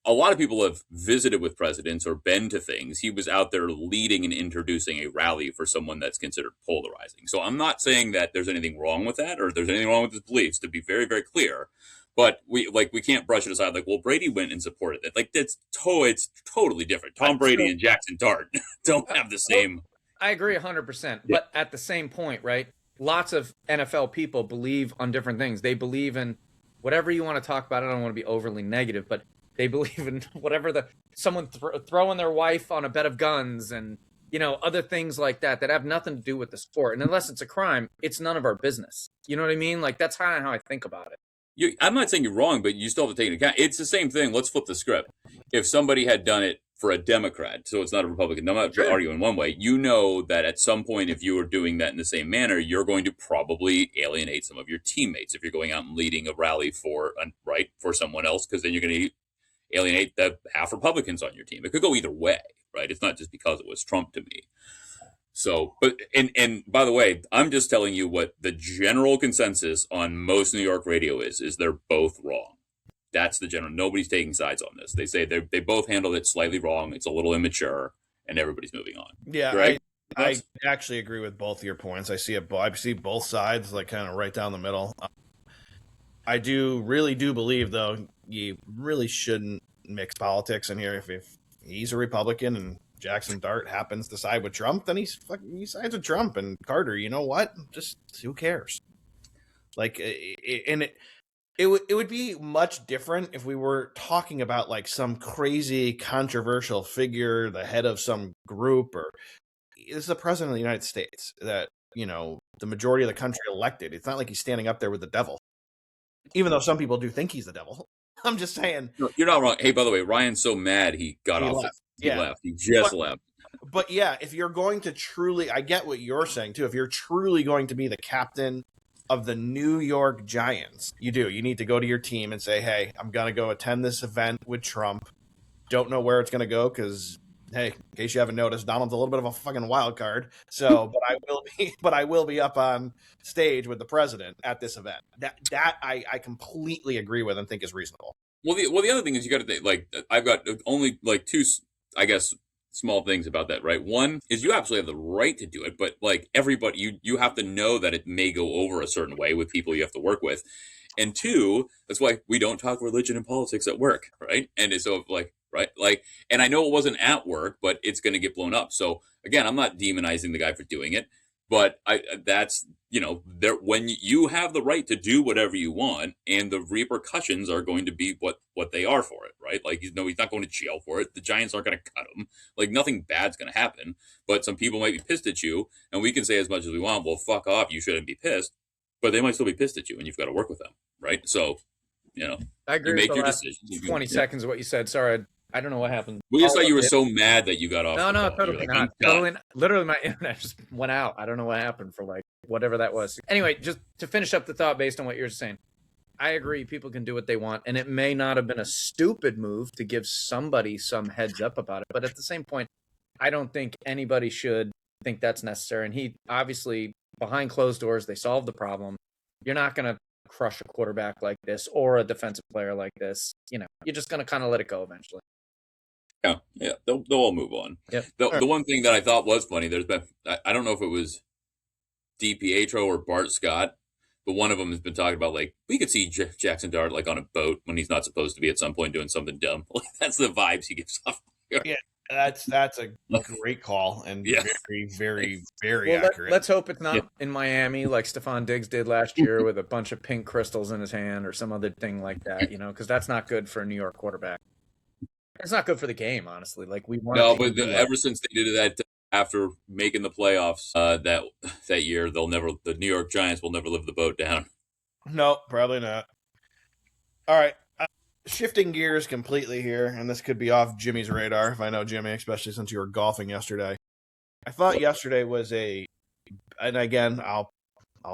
C: a lot of people have visited with presidents or been to things. He was out there leading and introducing a rally for someone that's considered polarizing. So I'm not saying that there's anything wrong with that or there's anything wrong with his beliefs, to be very, very clear. But we can't brush it aside. Like, well, Brady went and supported it. Like, it's totally different. Tom Brady and Jackson Dart don't have the same.
A: I agree 100%. But at the same point, right? Lots of NFL people believe on different things. They believe in whatever you want to talk about. I don't want to be overly negative, but they believe in whatever someone throwing their wife on a bed of guns and, other things like that have nothing to do with the sport. And unless it's a crime, it's none of our business. You know what I mean? Like, that's kind of how I think about it.
C: I'm not saying you're wrong, but you still have to take into account. It's the same thing. Let's flip the script. If somebody had done it for a Democrat, so it's not a Republican, I'm not arguing one way, that at some point, if you were doing that in the same manner, you're going to probably alienate some of your teammates if you're going out and leading a rally for someone else, because then you're going to alienate the half Republicans on your team. It could go either way, right? It's not just because it was Trump to me. So, but, and by the way, I'm just telling you what the general consensus on most New York radio is they're both wrong. That's the general. Nobody's taking sides on this. They say they both handled it slightly wrong. It's a little immature, and everybody's moving on.
B: Yeah,
C: right?
B: I actually agree with both of your points. I see both sides, like, kind of right down the middle. I really do believe, though, you really shouldn't mix politics in here. If he's a Republican and Jackson Dart happens to side with Trump, then he sides with Trump. And Carter, you know what? Just who cares? Like, it would be much different if we were talking about, like, some crazy controversial figure, the head of some group, or this is the president of the United States that, the majority of the country elected. It's not like he's standing up there with the devil, even though some people do think he's the devil. I'm just saying.
C: No, you're not wrong. Hey, by the way, Ryan's so mad he got off.
B: Left.
C: He left. He just left.
B: But yeah, if you're going to truly, I get what you're saying too. If you're truly going to be the captain of the New York Giants, you need to go to your team and say, hey, I'm going to go attend this event with Trump. Don't know where it's going to go because, hey, in case you haven't noticed, Donald's a little bit of a fucking wild card. So, but I will be up on stage with the president at this event. That I completely agree with and think is reasonable.
C: Well, the other thing is you got to think, like, I've got only like two, I guess, small things about that, right? One is you absolutely have the right to do it, but like everybody, you have to know that it may go over a certain way with people you have to work with. And two, that's why we don't talk religion and politics at work, right? And so right, like, and I know it wasn't at work, but it's going to get blown up. So again, I'm not demonizing the guy for doing it, but that's, there, when you have the right to do whatever you want, and the repercussions are going to be what they are for it, right? Like, he's not going to jail for it. The Giants aren't going to cut him. Like, nothing bad's going to happen, but some people might be pissed at you, and we can say as much as we want, well, fuck off, you shouldn't be pissed, but they might still be pissed at you, and you've got to work with them, right? So,
A: I agree.
C: You make your decisions.
A: 20 seconds of what you said. Sorry, I don't know what happened.
C: We just thought you were so mad that you got off.
A: No, totally not. Totally, literally, my internet just went out. I don't know what happened for like whatever that was. Anyway, just to finish up the thought based on what you're saying, I agree. People can do what they want, and it may not have been a stupid move to give somebody some heads up about it. But at the same point, I don't think anybody should think that's necessary. And he obviously, behind closed doors, they solved the problem. You're not going to crush a quarterback like this or a defensive player like this. You're just going to kind of let it go eventually.
C: Yeah, they'll all move on.
A: Yep.
C: The one thing that I thought was funny, there's been, I don't know if it was DiPietro or Bart Scott, but one of them has been talking about, like, we could see Jackson Dart, like, on a boat when he's not supposed to be at some point doing something dumb. Like, that's the vibes he gives off.
B: Yeah, that's a great call and very, very, very accurate.
A: Let's hope it's not in Miami like Stephon Diggs did last year with a bunch of pink crystals in his hand or some other thing like that, because that's not good for a New York quarterback. It's not good for the game, honestly. Like, we want.
C: No, but ever since they did that after making the playoffs that year, the New York Giants will never live the boat down.
B: No, probably not. All right, shifting gears completely here, and this could be off Jimmy's radar if I know Jimmy, especially since you were golfing yesterday. I thought yesterday was and again, I'll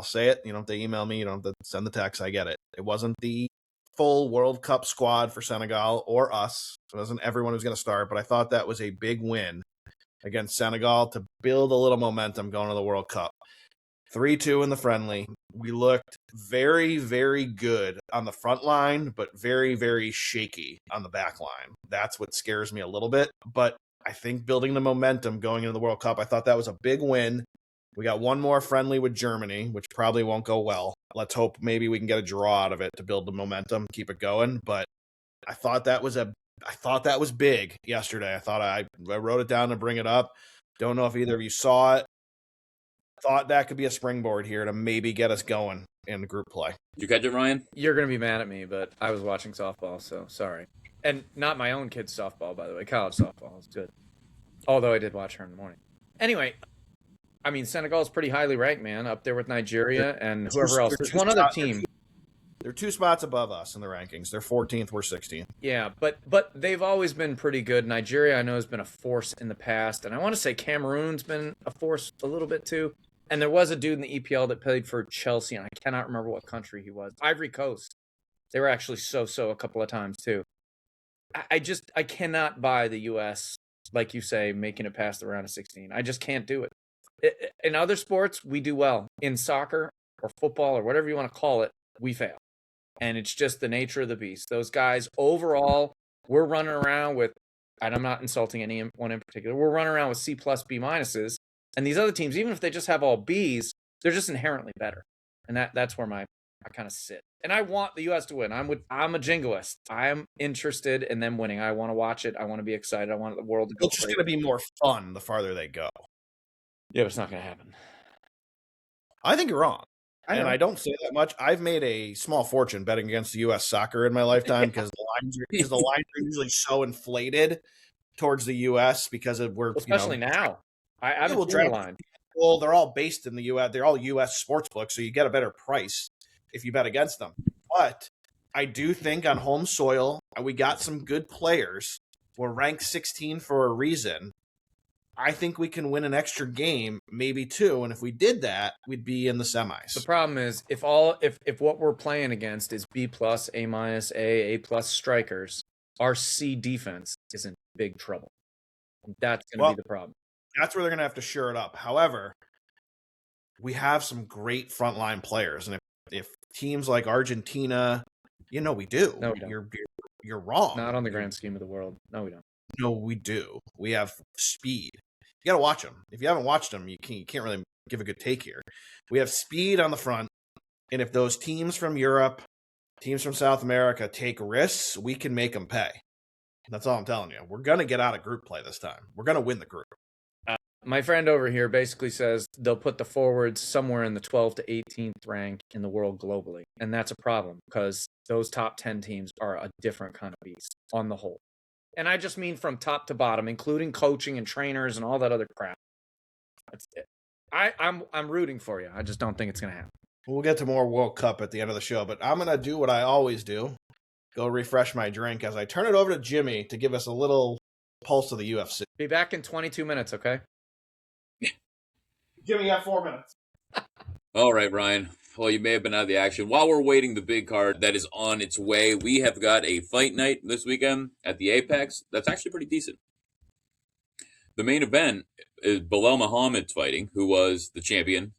B: say it. You don't have to email me. You don't have to send the text. I get it. It wasn't the full World Cup squad for Senegal or us. It wasn't everyone who's going to start, but I thought that was a big win against Senegal to build a little momentum going to the World Cup. 3-2 in the friendly. We looked very, very good on the front line, but very, very shaky on the back line. That's what scares me a little bit. But I think building the momentum going into the World Cup, I thought that was a big win. We got one more friendly with Germany, which probably won't go well. Let's hope maybe we can get a draw out of it to build the momentum, keep it going. But I thought that was big yesterday. I wrote it down to bring it up. Don't know if either of you saw it. Thought that could be a springboard here to maybe get us going in the group play.
C: Did you catch it, Ryan?
A: You're going to be mad at me, but I was watching softball, so sorry. And not my own kid's softball, by the way. College softball is good. Although I did watch her in the morning. Anyway, I mean, Senegal's pretty highly ranked, man, up there with Nigeria and whoever else. There's one other team.
B: They're 2 spots above us in the rankings. They're 14th, we're 16th.
A: Yeah, but they've always been pretty good. Nigeria, I know, has been a force in the past. And I want to say Cameroon's been a force a little bit, too. And there was a dude in the EPL that played for Chelsea, and I cannot remember what country he was. Ivory Coast. They were actually so a couple of times, too. I cannot buy the U.S., like you say, making it past the round of 16. I just can't do it. In other sports, we do well. In soccer or football or whatever you want to call it, we fail. And it's just the nature of the beast. Those guys, overall, we're running around with, and I'm not insulting anyone in particular, we're running around with C+, B minuses. And these other teams, even if they just have all Bs, they're just inherently better. And that's where I kind of sit. And I want the U.S. to win. I'm a jingoist. I'm interested in them winning. I want to watch it. I want to be excited. I want the world to go.
B: It's just going to be more fun the farther they go.
A: Yeah, but it's not going to happen.
B: I think you're wrong. And I don't say that much. I've made a small fortune betting against the U.S. soccer in my lifetime because the lines are usually so inflated towards the U.S. because
A: especially now. I haven't seen the line.
B: Well, they're all based in the U.S. They're all U.S. sports books, so you get a better price if you bet against them. But I do think on home soil, we got some good players. We're ranked 16 for a reason. I think we can win an extra game, maybe 2, and if we did that, we'd be in the semis.
A: The problem is if what we're playing against is B+, A-, A+ strikers, our C defense is in big trouble. That's going to be the problem.
B: That's where they're going to have to shore it up. However, we have some great frontline players, and if teams like Argentina, we do.
A: No, we don't.
B: You're wrong.
A: Not on the grand scheme of the world. No, we don't.
B: No, we do. We have speed. You got to watch them. If you haven't watched them, you can't really give a good take here. We have speed on the front, and if those teams from Europe, teams from South America take risks, we can make them pay. That's all I'm telling you. We're going to get out of group play this time. We're going to win the group.
A: My friend over here basically says they'll put the forwards somewhere in the 12th to 18th rank in the world globally. And that's a problem because those top 10 teams are a different kind of beast on the whole. And I just mean from top to bottom, including coaching and trainers and all that other crap. That's it. I'm rooting for you. I just don't think it's going to happen.
B: We'll get to more World Cup at the end of the show, but I'm going to do what I always do. Go refresh my drink as I turn it over to Jimmy to give us a little pulse of the UFC.
A: Be back in 22 minutes, okay?
B: Jimmy, you got 4 minutes.
C: All right, Ryan. Well, you may have been out of the action. While we're waiting the big card that is on its way, we have got a fight night this weekend at the Apex. That's actually pretty decent. The main event is Bilal Muhammad's fighting, who was the champion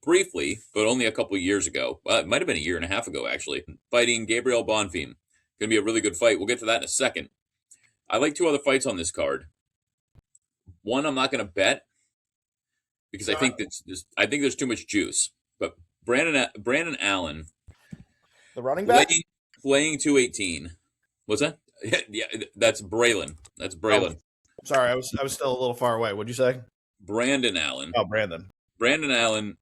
C: briefly, but only a couple of years ago. Well, it might have been a year and a half ago, actually. Fighting Gabriel Bonfim. Going to be a really good fight. We'll get to that in a second. I like 2 other fights on this card. One, I'm not going to bet because I think there's too much juice. But Brandon Allen,
B: the running back,
C: playing 218. What's that? Yeah, that's Braylon. That's Braylon.
B: Oh, sorry, I was still a little far away. What'd you say?
C: Brandon Allen.
B: Oh, Brandon.
C: Brandon Allen,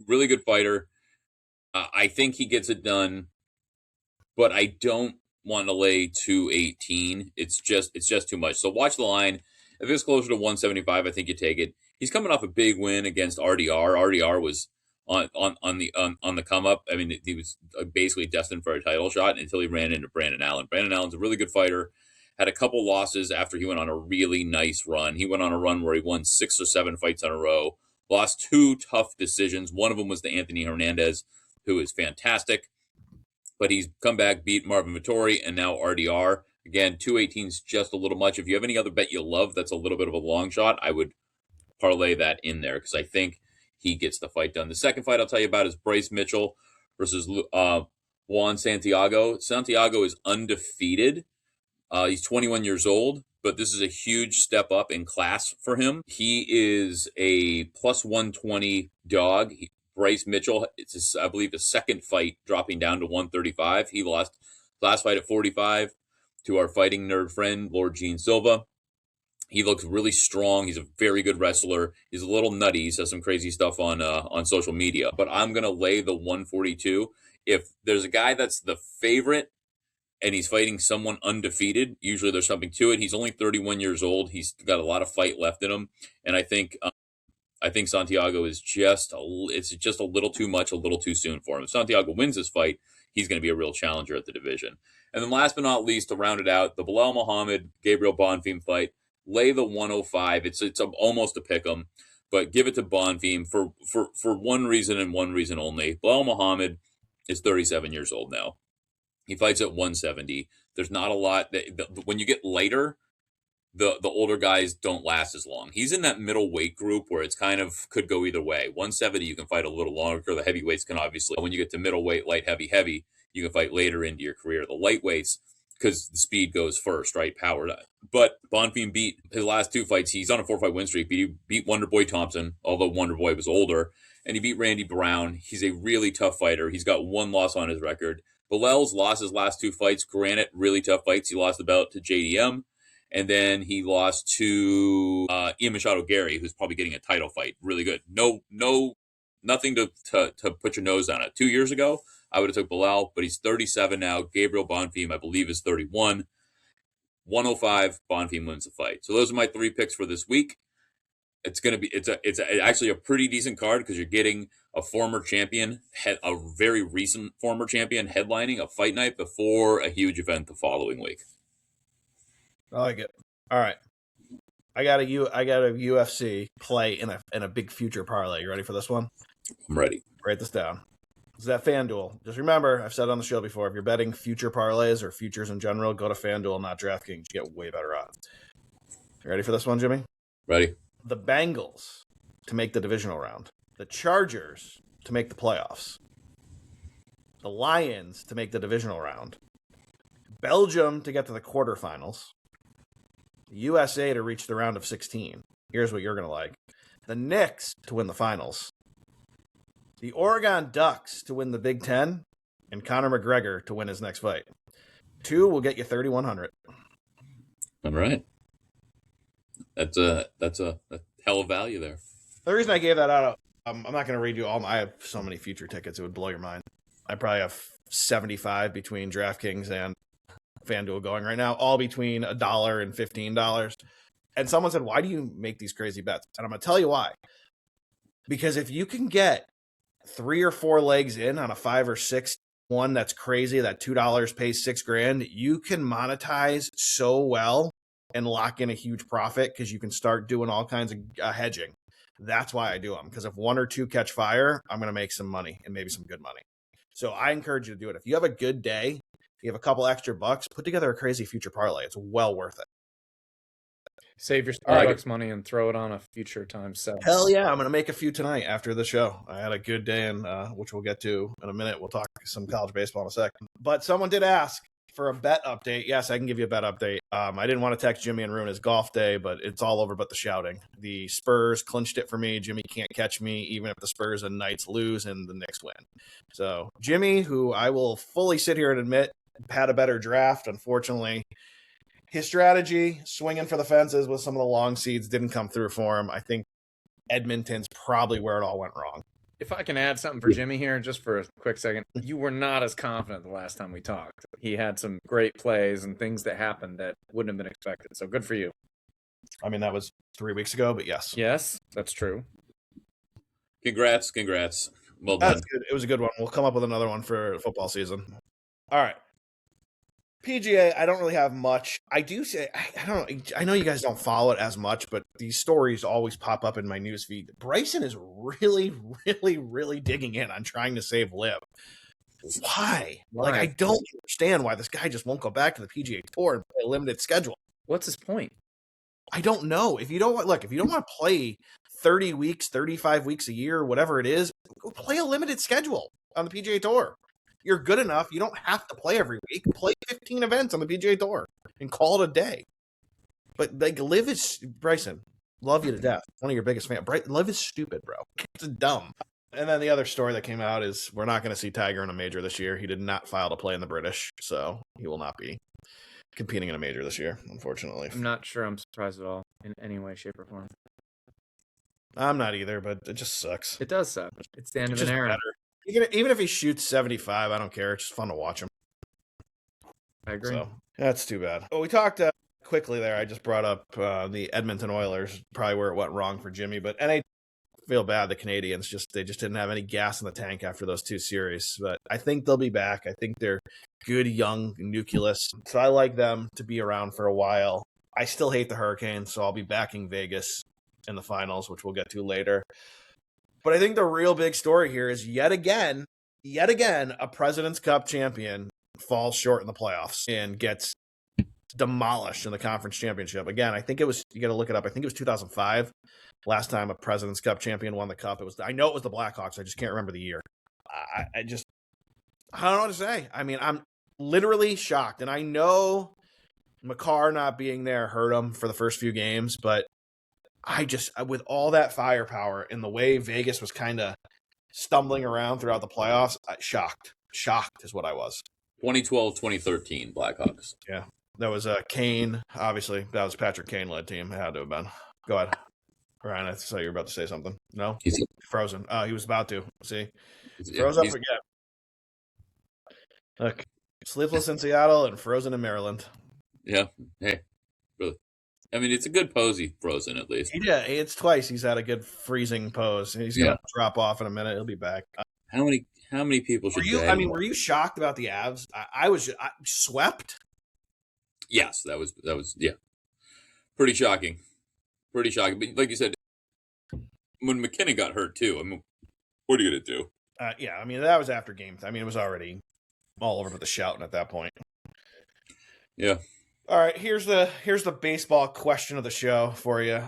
C: really good fighter. I think he gets it done, but I don't want to lay 218. It's just too much. So watch the line. If it's closer to 175, I think you take it. He's coming off a big win against RDR. RDR was on the come up. I mean, he was basically destined for a title shot until he ran into Brandon Allen. Brandon Allen's a really good fighter. Had a couple losses after he went on a really nice run. He went on a run where he won 6 or 7 fights in a row. Lost 2 tough decisions. One of them was to Anthony Hernandez, who is fantastic. But he's come back, beat Marvin Vittori, and now RDR. Again, 218 is just a little much. If you have any other bet you love that's a little bit of a long shot, I would parlay that in there because I think he gets the fight done. The second fight I'll tell you about is Bryce Mitchell versus Juan Santiago. Santiago is undefeated. He's 21 years old, but this is a huge step up in class for him. He is a plus 120 dog. Bryce Mitchell, it's I believe the second fight dropping down to 135. He lost last fight at 45 to our fighting nerd friend, Lord Gene Silva. He looks really strong. He's a very good wrestler. He's a little nutty. He says some crazy stuff on social media. But I'm going to lay the 142. If there's a guy that's the favorite and he's fighting someone undefeated, usually there's something to it. He's only 31 years old. He's got a lot of fight left in him. And I think Santiago is it's just a little too much, a little too soon for him. If Santiago wins this fight, he's going to be a real challenger at the division. And then last but not least, to round it out, the Bilal Muhammad, Gabriel Bonfim fight. Lay the 105. It's almost a pick 'em, but give it to Bonfim for one reason and one reason only. Bilal Muhammad is 37 years old now. He fights at 170. There's not a lot when you get later, the older guys don't last as long. He's in that middle weight group where it's kind of could go either way. 170 you can fight a little longer. The heavyweights can obviously. When you get to middleweight, light, heavy, you can fight later into your career. The lightweights, because the speed goes first, right? Power. But Bonfim beat his last two fights. He's on a 4-fight win streak. He beat Wonderboy Thompson, although Wonderboy was older, and he beat Randy Brown. He's a really tough fighter. He's got one loss on his record. Bilal's lost his last two fights. Granted, really tough fights. He lost the belt to JDM, and then he lost to Ian Machado Gary, who's probably getting a title fight. Really good. Nothing to put your nose on it. 2 years ago, I would have took Bilal, but he's 37 now. Gabriel Bonfim, I believe, is 31. 105, Bonfim wins the fight. So those are my three picks for this week. It's actually a pretty decent card because you're getting a former champion, a very recent former champion headlining a fight night before a huge event the following week.
B: I like it. All right. I got a UFC play in a big future parlay. You ready for this one?
C: I'm ready.
B: Write this down. This is at FanDuel. Just remember, I've said on the show before, if you're betting future parlays or futures in general, go to FanDuel, not DraftKings. You get way better odds. You ready for this one, Jimmy?
C: Ready.
B: The Bengals to make the divisional round. The Chargers to make the playoffs. The Lions to make the divisional round. Belgium to get to the quarterfinals. The USA to reach the round of 16. Here's what you're going to like. The Knicks to win the finals. The Oregon Ducks to win the Big Ten. And Conor McGregor to win his next fight. 2 will get you 3,100.
C: All right. That's a hell of value there.
B: The reason I gave that out, I'm not going to read you all. I have so many future tickets, it would blow your mind. I probably have 75 between DraftKings and FanDuel going right now, all between $1 and $15. And someone said, why do you make these crazy bets? And I'm going to tell you why. Because if you can get 3 or 4 legs in on a 5 or 6 one that's crazy, that $2 pays $6,000, you can monetize so well and lock in a huge profit because you can start doing all kinds of hedging. That's why I do them, because if 1 or 2 catch fire, I'm going to make some money and maybe some good money. So I encourage you to do it. If you have a good day, you have a couple extra bucks, put together a crazy future parlay. It's well worth it.
A: Save your Starbucks money and throw it on a future times 7.
B: Hell yeah, I'm going to make a few tonight after the show. I had a good day, and which we'll get to in a minute. We'll talk some college baseball in a second. But someone did ask for a bet update. Yes, I can give you a bet update. I didn't want to text Jimmy and ruin his golf day, but it's all over but the shouting. The Spurs clinched it for me. Jimmy can't catch me, even if the Spurs and Knights lose and the Knicks win. So Jimmy, who I will fully sit here and admit had a better draft, unfortunately, his strategy, swinging for the fences with some of the long seeds, didn't come through for him. I think Edmonton's probably where it all went wrong.
A: If I can add something for Jimmy here, just for a quick second, you were not as confident the last time we talked. He had some great plays and things that happened that wouldn't have been expected. So good for you.
B: I mean, that was 3 weeks ago, but yes.
A: Yes, that's true.
C: Congrats. Well done.
B: That's good. It was a good one. We'll come up with another one for football season. All right. PGA, I don't really have much. I do say, I know you guys don't follow it as much, but these stories always pop up in my news feed. Bryson is really, really, really digging in on trying to save LIV. Why? Like, I don't understand why this guy just won't go back to the PGA Tour and play a limited schedule.
A: What's his point?
B: I don't know. If you don't want to play 30 weeks, 35 weeks a year, whatever it is. Go play a limited schedule on the PGA Tour. You're good enough. You don't have to play every week. Play 15 events on the PGA Tour and call it a day. But like, LIV is, Bryson, love you to death. One of your biggest fans. LIV is stupid, bro. It's dumb. And then the other story that came out is we're not going to see Tiger in a major this year. He did not file to play in the British, so he will not be competing in a major this year, unfortunately.
A: I'm not sure I'm surprised at all in any way, shape, or form.
B: I'm not either, but it just sucks.
A: It does suck. It's the end
B: It's
A: of an
B: just
A: era.
B: better. Even if he shoots 75, I don't care. It's just fun to watch him.
A: I agree.
B: So that's too bad. Well, we talked quickly there. I just brought up the Edmonton Oilers, probably where it went wrong for Jimmy, but I feel bad. The Canadians they just didn't have any gas in the tank after those two series, but I think they'll be back. I think they're good young nucleus, so I like them to be around for a while. I still hate the Hurricanes, so I'll be backing Vegas in the finals, which we'll get to later. But I think the real big story here is yet again, a President's Cup champion falls short in the playoffs and gets demolished in the conference championship. Again, I think it was, you got to look it up. I think it was 2005. Last time a President's Cup champion won the cup. I know it was the Blackhawks. I just can't remember the year. I don't know what to say. I mean, I'm literally shocked. And I know Makar not being there hurt him for the first few games, but with all that firepower and the way Vegas was kind of stumbling around throughout the playoffs, shocked. Shocked is what I was.
C: 2012, 2013 Blackhawks.
B: Yeah. That was Kane. Obviously, that was Patrick Kane-led team. It had to have been. Go ahead. Ryan, I saw you were about to say something. No?
C: He's
B: frozen. Oh, he was about to. See? Froze up again. Look, sleepless in Seattle and frozen in Maryland.
C: Yeah. Hey, really. I mean, it's a good pose he frozen at least.
B: Yeah, it's twice he's had a good freezing pose. He's going to drop off in a minute. He'll be back.
C: How many people should
B: were you shocked about the Avs? I was swept.
C: Yes, that was pretty shocking. Pretty shocking. But like you said, when McKinnon got hurt too, I mean, what are you going to do?
B: Yeah, I mean, that was after game. I mean, it was already all over with the shouting at that point.
C: Yeah.
B: All right, here's the baseball question of the show for you.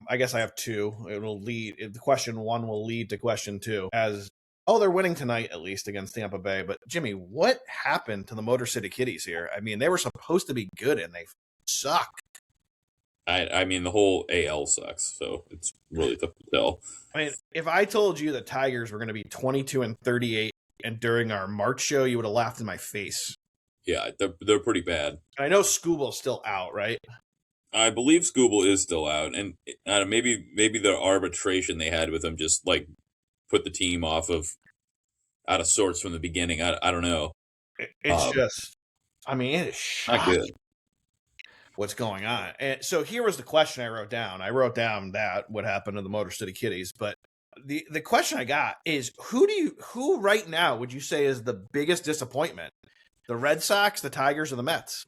B: I guess I have two. The question one will lead to question two. They're winning tonight at least against Tampa Bay. But Jimmy, what happened to the Motor City Kitties here? I mean, they were supposed to be good and they suck.
C: I mean, the whole AL sucks, so it's really tough to tell.
B: I mean, if I told you the Tigers were going to be 22-38, and during our March show, you would have laughed in my face.
C: Yeah, they're pretty bad.
B: I know Scooble's still out, right?
C: I believe Scooble is still out, and maybe the arbitration they had with him just like put the team out of sorts from the beginning. I don't know.
B: It's just, I mean, it is shocking.
C: Not good.
B: What's going on? And so here was the question I wrote down. I wrote down that what happened to the Motor City Kitties, but the question I got is who right now would you say is the biggest disappointment? The Red Sox, the Tigers, or the Mets?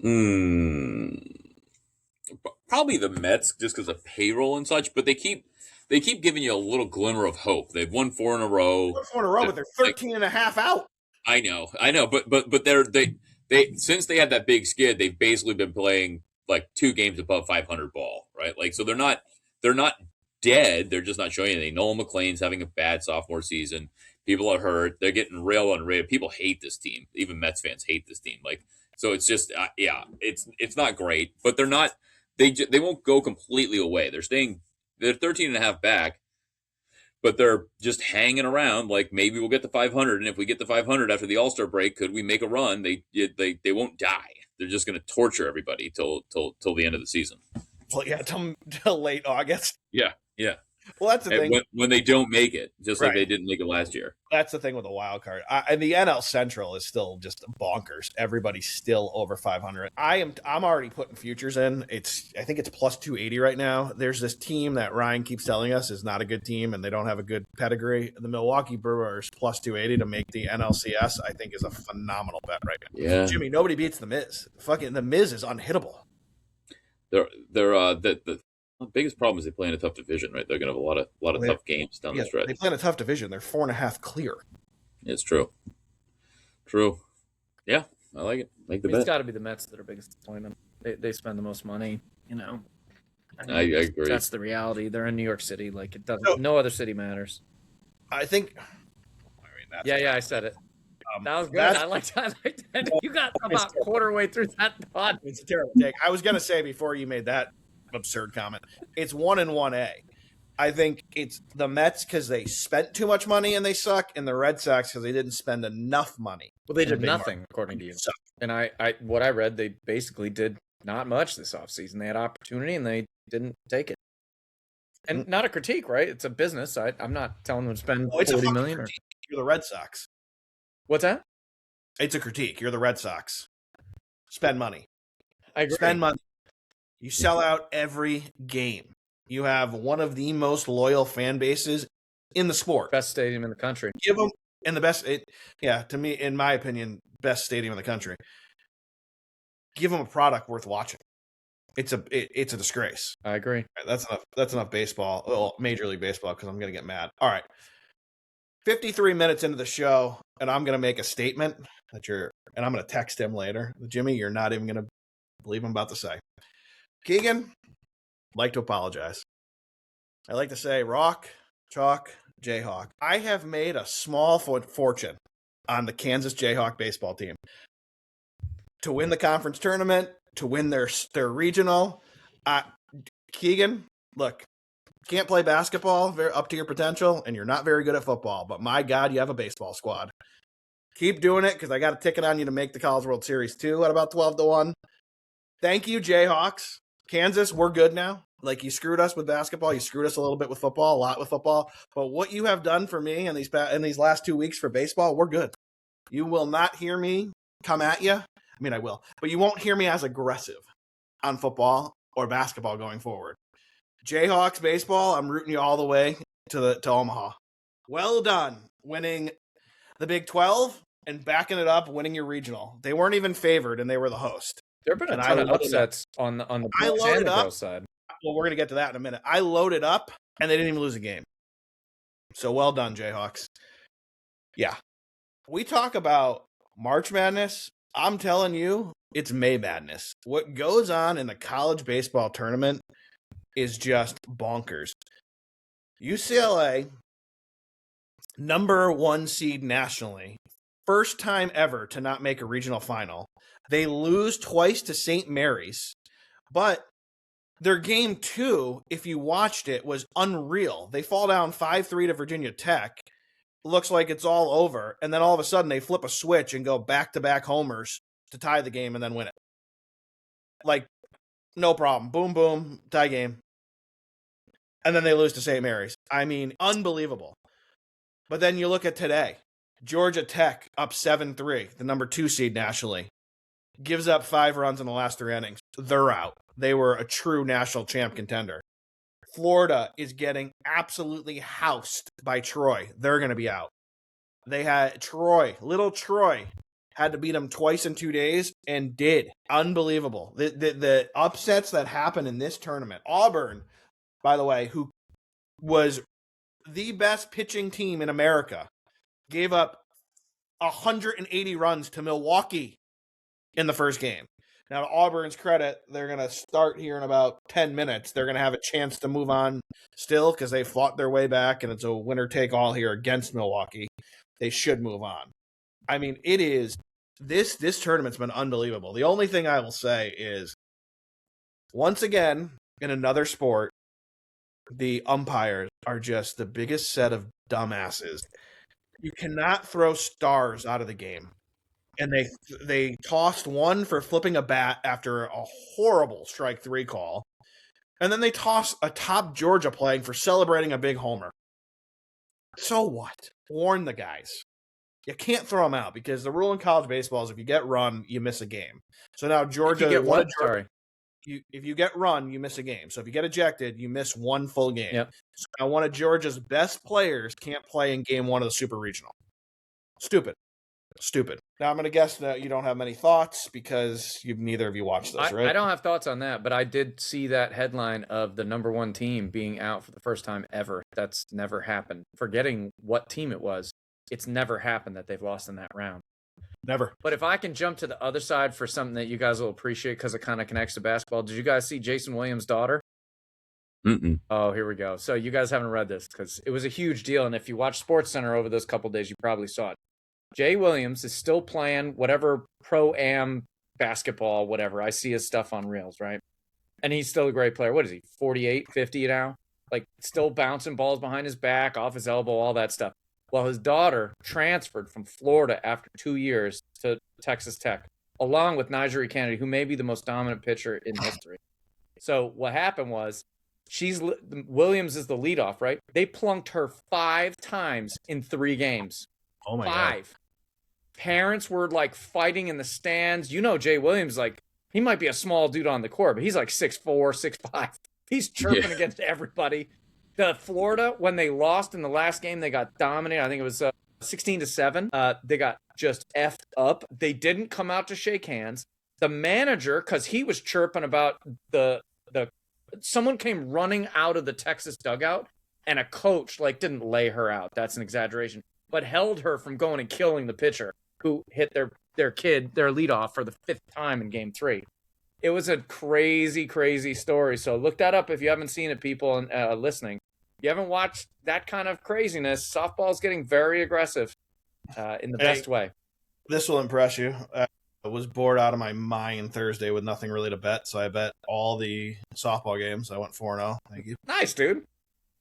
C: Probably the Mets, just because of payroll and such. But they keep giving you a little glimmer of hope. They've won 4 in a row.
B: But they're 13 and a half out.
C: I know. But they since they had that big skid, they've basically been playing like 2 games above 500 ball, right? Like, so they're not dead. They're just not showing anything. Nolan McLean's having a bad sophomore season. People are hurt. They're getting railed on rail. People hate this team. Even Mets fans hate this team. Like, so it's just, it's not great. But they're not. They won't go completely away. They're 13 and a half back, but they're just hanging around. Like, maybe we'll get to 500, and if we get to 500 after the All-Star break, could we make a run? They won't die. They're just going to torture everybody till the end of the season.
B: Well, yeah, till late August.
C: Yeah.
B: Well, that's the thing.
C: When they don't make it, just
B: Right.
C: like they didn't make it last year.
B: That's the thing with the wild card. And the NL Central is still just bonkers. Everybody's still over 500. I'm already putting futures in. I think it's plus 280 right now. There's this team that Ryan keeps telling us is not a good team and they don't have a good pedigree. The Milwaukee Brewers plus 280 to make the NLCS, I think, is a phenomenal bet right now.
C: Yeah.
B: Jimmy, nobody beats the Miz. Fucking the Miz is unhittable.
C: The biggest problem is they play in a tough division, right? They're going to have a lot of tough games down the stretch.
B: They play in a tough division. They're 4.5 clear.
C: It's true. Yeah, I like it. Make the bet.
A: It's got to be the Mets that are biggest disappointment. They spend the most money,
C: I agree.
A: That's the reality. They're in New York City. Like it doesn't.
B: So-
A: No other city matters.
B: I think. I mean, that's
A: Yeah, I said it. That was good.
B: that's-
A: I liked that. You got about quarter way through that thought.
B: It's a terrible take. I was going to say before you made that absurd comment, it's 1 and 1A. I think it's the Mets because they spent too much money and they suck, and the Red Sox because they didn't spend enough money.
A: Well, they
B: in the
A: did
B: big
A: nothing,
B: market.
A: according to you.
B: So,
A: And I what I read, they basically did not much this offseason. They had opportunity and they didn't take it. And not a critique, right? It's a business. I'm not telling them to spend
B: it's a
A: $40
B: fucking
A: million.
B: critique. You're the Red Sox.
A: What's that?
B: It's a critique. You're the Red Sox. Spend money.
A: I agree.
B: Spend money. You sell out every game. You have one of the most loyal fan bases in the sport.
A: Best stadium in the country.
B: Give them in the best. To me, in my opinion, best stadium in the country. Give them a product worth watching. It's a disgrace.
A: I agree.
B: All right, that's enough baseball. Well, Major League Baseball, because I'm gonna get mad. All right, 53 minutes into the show, and I'm gonna make a statement and I'm gonna text him later. Jimmy, you're not even gonna believe I'm about to say. Keegan, I'd like to apologize. I like to say rock, chalk, Jayhawk. I have made a small fortune on the Kansas Jayhawk baseball team to win the conference tournament, to win their regional. Keegan, look, can't play basketball up to your potential, and you're not very good at football, but my God, you have a baseball squad. Keep doing it, because I got a ticket on you to make the College World Series too at about 12-1. Thank you, Jayhawks. Kansas, we're good now. Like, you screwed us with basketball. You screwed us a little bit with football, a lot with football. But what you have done for me in these last 2 weeks for baseball, we're good. You will not hear me come at you. I mean, I will. But you won't hear me as aggressive on football or basketball going forward. Jayhawks baseball, I'm rooting you all the way to Omaha. Well done winning the Big 12 and backing it up, winning your regional. They weren't even favored, and they were the host.
A: There have been a
B: And
A: ton
B: I
A: of
B: loaded
A: upsets on the
B: I
A: boys and
B: loaded
A: the
B: up.
A: girls side.
B: Well, we're going to get to that in a minute. I loaded up, and they didn't even lose a game. So well done, Jayhawks. Yeah. We talk about March Madness. I'm telling you, it's May Madness. What goes on in the college baseball tournament is just bonkers. UCLA, number 1 seed nationally, first time ever to not make a regional final. They lose twice to St. Mary's, but their game 2, if you watched it, was unreal. They fall down 5-3 to Virginia Tech. Looks like it's all over, and then all of a sudden they flip a switch and go back-to-back homers to tie the game and then win it. Like, no problem. Boom, boom, tie game. And then they lose to St. Mary's. I mean, unbelievable. But then you look at today. Georgia Tech up 7-3, the number 2 seed nationally. Gives up 5 runs in the last 3 innings. They're out. They were a true national champ contender. Florida is getting absolutely housed by Troy. They're going to be out. They had little Troy, had to beat them twice in 2 days and did. Unbelievable. The upsets that happened in this tournament. Auburn, by the way, who was the best pitching team in America, gave up 180 runs to Milwaukee in the first game. Now, to Auburn's credit, they're going to start here in about 10 minutes. They're going to have a chance to move on still because they fought their way back, and it's a winner-take-all here against Milwaukee. They should move on. I mean, it is – this tournament's been unbelievable. The only thing I will say is, once again, in another sport, the umpires are just the biggest set of dumbasses. You cannot throw stars out of the game. And they tossed one for flipping a bat after a horrible strike 3 call. And then they toss a top Georgia playing for celebrating a big homer. So what? Warn the guys. You can't throw them out because the rule in college baseball is if you get run, you miss a game. So now Georgia...
A: If you get what? Sorry.
B: If you get run, you miss a game. So if you get ejected, you miss 1 full game.
A: Yep.
B: So now one of Georgia's best players can't play in game 1 of the Super Regional. Stupid. Now I'm going to guess that you don't have many thoughts because neither of you watched this, right?
A: I don't have thoughts on that, but I did see that headline of the number 1 team being out for the first time ever. That's never happened. Forgetting what team it was, it's never happened that they've lost in that round.
B: Never.
A: But if I can jump to the other side for something that you guys will appreciate because it kind of connects to basketball, did you guys see Jason Williams' daughter?
C: Mm-mm.
A: Oh, here we go. So you guys haven't read this because it was a huge deal. And if you watch SportsCenter over those couple days, you probably saw it. Jay Williams is still playing whatever pro-am basketball, whatever. I see his stuff on Reels, right? And he's still a great player. What is he, 48, 50 now? Like, still bouncing balls behind his back, off his elbow, all that stuff. Well, his daughter transferred from Florida after 2 years to Texas Tech, along with Najee Kennedy, who may be the most dominant pitcher in history. So what happened was, Williams is the leadoff, right? They plunked her 5 times in 3 games.
B: Oh my
A: 5.
B: God.
A: Parents were like fighting in the stands. You know, Jay Williams, like, he might be a small dude on the court, but he's like 6'4", 6'5". He's chirping against everybody. The Florida, when they lost in the last game, they got dominated. I think it was 16-7. They got just effed up. They didn't come out to shake hands. The manager, because he was chirping about someone came running out of the Texas dugout, and a coach like didn't lay her out. That's an exaggeration, but held her from going and killing the pitcher who hit their kid, their leadoff, for the 5th time in Game 3. It was a crazy, crazy story. So look that up if you haven't seen it, people listening. If you haven't watched that kind of craziness, softball's getting very aggressive in the best way.
B: This will impress you. I was bored out of my mind Thursday with nothing really to bet, so I bet all the softball games. I went 4-0. Thank you.
A: Nice, dude.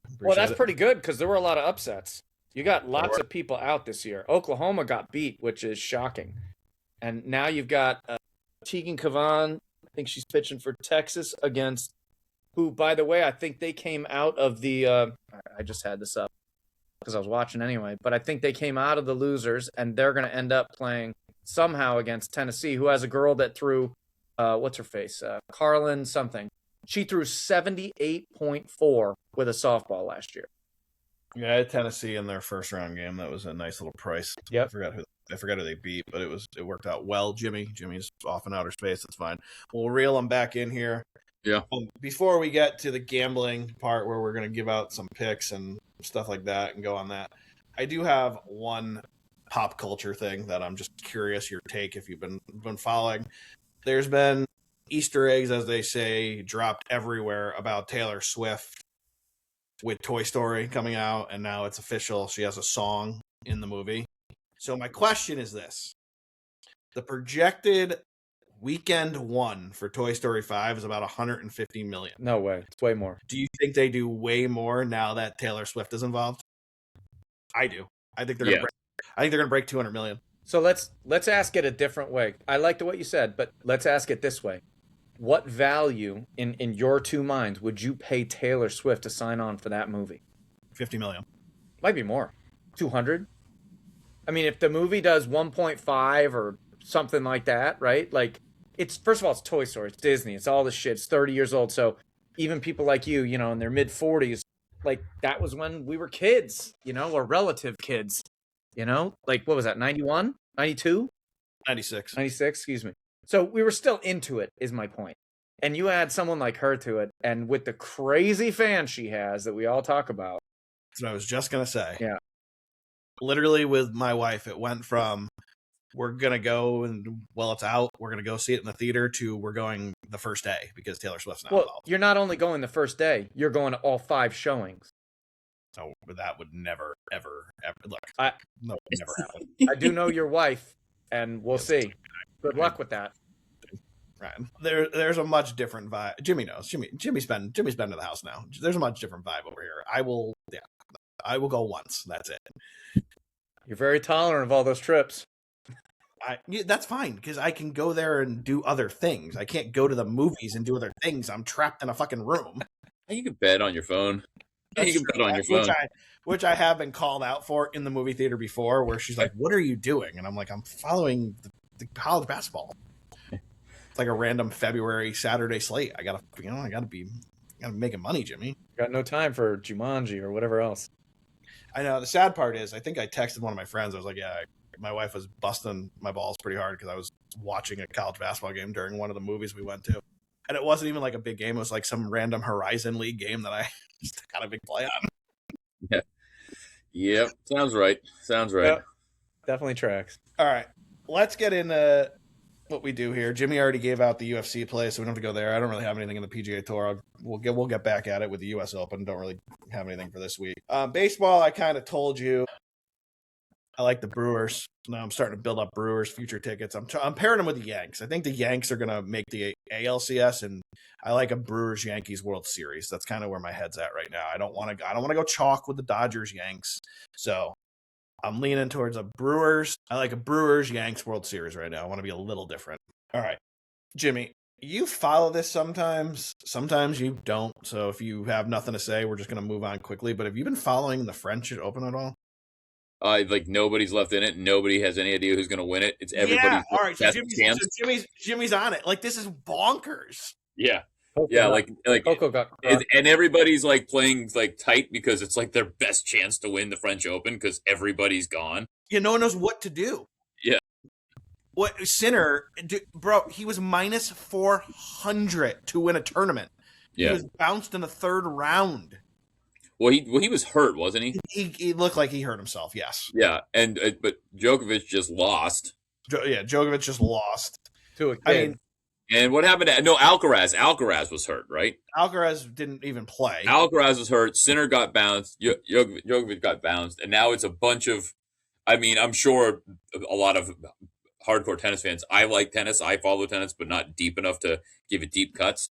B: Appreciate
A: Well, that's
B: it.
A: pretty good because there were a lot of upsets. You got lots of people out this year. Oklahoma got beat, which is shocking. And now you've got Tegan Kavan. I think she's pitching for Texas against who, by the way, I think they came out of the I just had this up because I was watching anyway, but I think they came out of the losers, and they're going to end up playing somehow against Tennessee, who has a girl that threw, what's her face? Carlin something. She threw 78.4 with a softball last year.
B: Yeah, I had Tennessee in their first round game. That was a nice little price.
A: Yep.
B: I forgot who they beat, but it worked out well. Jimmy's off in outer space. That's fine. We'll reel him back in here.
C: Yeah.
B: Before we get to the gambling part where we're going to give out some picks and stuff like that and go on that, I do have one pop culture thing that I'm just curious your take if you've been following. There's been Easter eggs, as they say, dropped everywhere about Taylor Swift with Toy Story coming out, and now it's official. She has a song in the movie. So my question is this. The projected weekend one for Toy Story 5 is about $150 million.
A: No way. It's way more.
B: Do you think they do way more now that Taylor Swift is involved? I do. I think they're going to break 200 million.
A: So let's ask it a different way. I liked what you said, but let's ask it this way. What value in your two minds would you pay Taylor Swift to sign on for that movie?
B: 50 million.
A: Might be more. 200? I mean, if the movie does 1.5 or something like that, right? Like, it's, first of all, it's Toy Story, it's Disney, it's all this shit. It's 30 years old. So even people like you, in their mid 40s, like, that was when we were kids, or relative kids, like, what was that? 91, 92,
B: 96,
A: 96, excuse me. So we were still into it, is my point. And you add someone like her to it, and with the crazy fan she has that we all talk about.
B: That's what I was just going to say.
A: Yeah.
B: Literally with my wife, it went from we're going to go and, it's out, we're going to go see it in the theater to we're going the first day because Taylor Swift's not involved.
A: You're not only going the first day, you're going to all 5 showings.
B: So that would never, ever, look. No, it would never happen.
A: I do know your wife, and we'll see. Good luck with that.
B: Right. There's a much different vibe. Jimmy knows. Jimmy's been to the house now. There's a much different vibe over here. I will go once. That's it.
A: You're very tolerant of all those trips.
B: That's fine because I can go there and do other things. I can't go to the movies and do other things. I'm trapped in a fucking room.
C: You can bet on your phone. You can bet on your phone.
B: Which I have been called out for in the movie theater before, where she's like, "What are you doing?" And I'm like, "I'm following the college basketball." It's like a random February Saturday slate. I gotta be making money, Jimmy.
A: Got no time for Jumanji or whatever else.
B: I know. The sad part is, I think I texted one of my friends. I was like, "Yeah, my wife was busting my balls pretty hard because I was watching a college basketball game during one of the movies we went to, and it wasn't even like a big game. It was like some random Horizon League game that I just got a big play on."
C: Yeah. Yep. Sounds right.
A: Yep. Definitely tracks.
B: All right, let's get what we do here. Jimmy already gave out the UFC play, so we don't have to go there. I don't really have anything in the PGA Tour. We'll get back at it with the U.S. Open. Don't really have anything for this week. Baseball, I kind of told you. I like the Brewers. Now I'm starting to build up Brewers future tickets. I'm pairing them with the Yanks. I think the Yanks are going to make the ALCS, and I like a Brewers Yankees World Series. That's kind of where my head's at right now. I don't want to go chalk with the Dodgers Yanks. So I'm leaning towards a Brewers. I like a Brewers Yanks World Series right now. I want to be a little different. All right, Jimmy, you follow this sometimes. Sometimes you don't. So if you have nothing to say, we're just going to move on quickly. But have you been following the French Open at all?
C: Like nobody's left in it. Nobody has any idea who's going to win it. It's everybody's
B: all right. So
C: best chance.
B: Jimmy's on it. Like, this is bonkers.
C: Yeah.
A: Coco
C: Yeah,
A: got-
C: like
A: Coco got
C: and everybody's like playing like tight because it's like their best chance to win the French Open because everybody's gone.
B: Yeah, no one knows what to do.
C: Yeah.
B: What Sinner, bro? He was minus 400 to win a tournament.
C: Yeah.
B: He was bounced in the third round.
C: Well, he was hurt, wasn't he?
B: He looked like he hurt himself. Yes.
C: Yeah, and but Djokovic just lost.
B: Djokovic just lost
A: to a kid.
B: I mean,
C: And what happened? Alcaraz. Alcaraz was hurt, right?
B: Alcaraz didn't even play.
C: Alcaraz was hurt. Sinner got bounced. Djokovic got bounced, and now it's a bunch of. I mean, I'm sure a lot of hardcore tennis fans. I like tennis. I follow tennis, but not deep enough to give it deep cuts.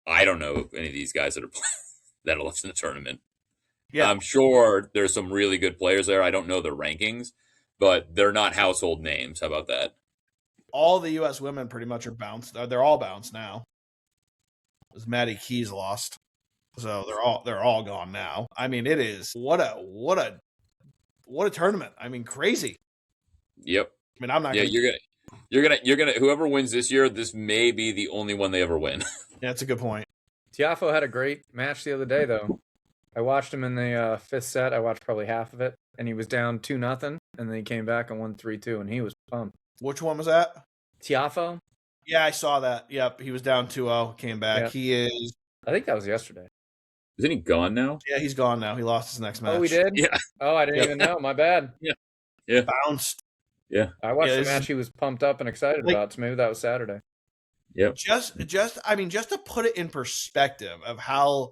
C: I don't know any of these guys that are that are left in the tournament.
B: Yeah.
C: I'm sure there's some really good players there. I don't know the rankings, but they're not household names. How about that?
B: All the U.S. women pretty much are bounced. They're all bounced now. Because Maddie Keys lost, so they're all gone now. I mean, it is what a tournament. I mean, crazy.
C: Yep.
B: I mean, I'm not.
C: Yeah, you're gonna. Whoever wins this year, this may be the only one they ever win.
B: Yeah, that's a good point.
A: Tiafoe had a great match the other day, though. I watched him in the fifth set. I watched probably half of it, and he was down 2-0, and then he came back and won 3-2, and he was pumped.
B: Which one was that?
A: Tiafoe?
B: Yeah, I saw that. Yep, he was down 2-0, came back.
A: Yeah.
B: He is.
A: I think that was yesterday.
C: Isn't he gone now?
B: Yeah, he's gone now. He lost his next match.
A: Oh, we did?
C: Yeah.
A: Oh, I didn't even know. My bad.
C: Yeah.
B: Bounced.
C: Yeah.
A: I watched
B: Yeah,
A: the
B: this
A: match he was pumped up and excited
B: Like-
A: about, so maybe that was Saturday.
C: Yep.
B: Just to put it in perspective of how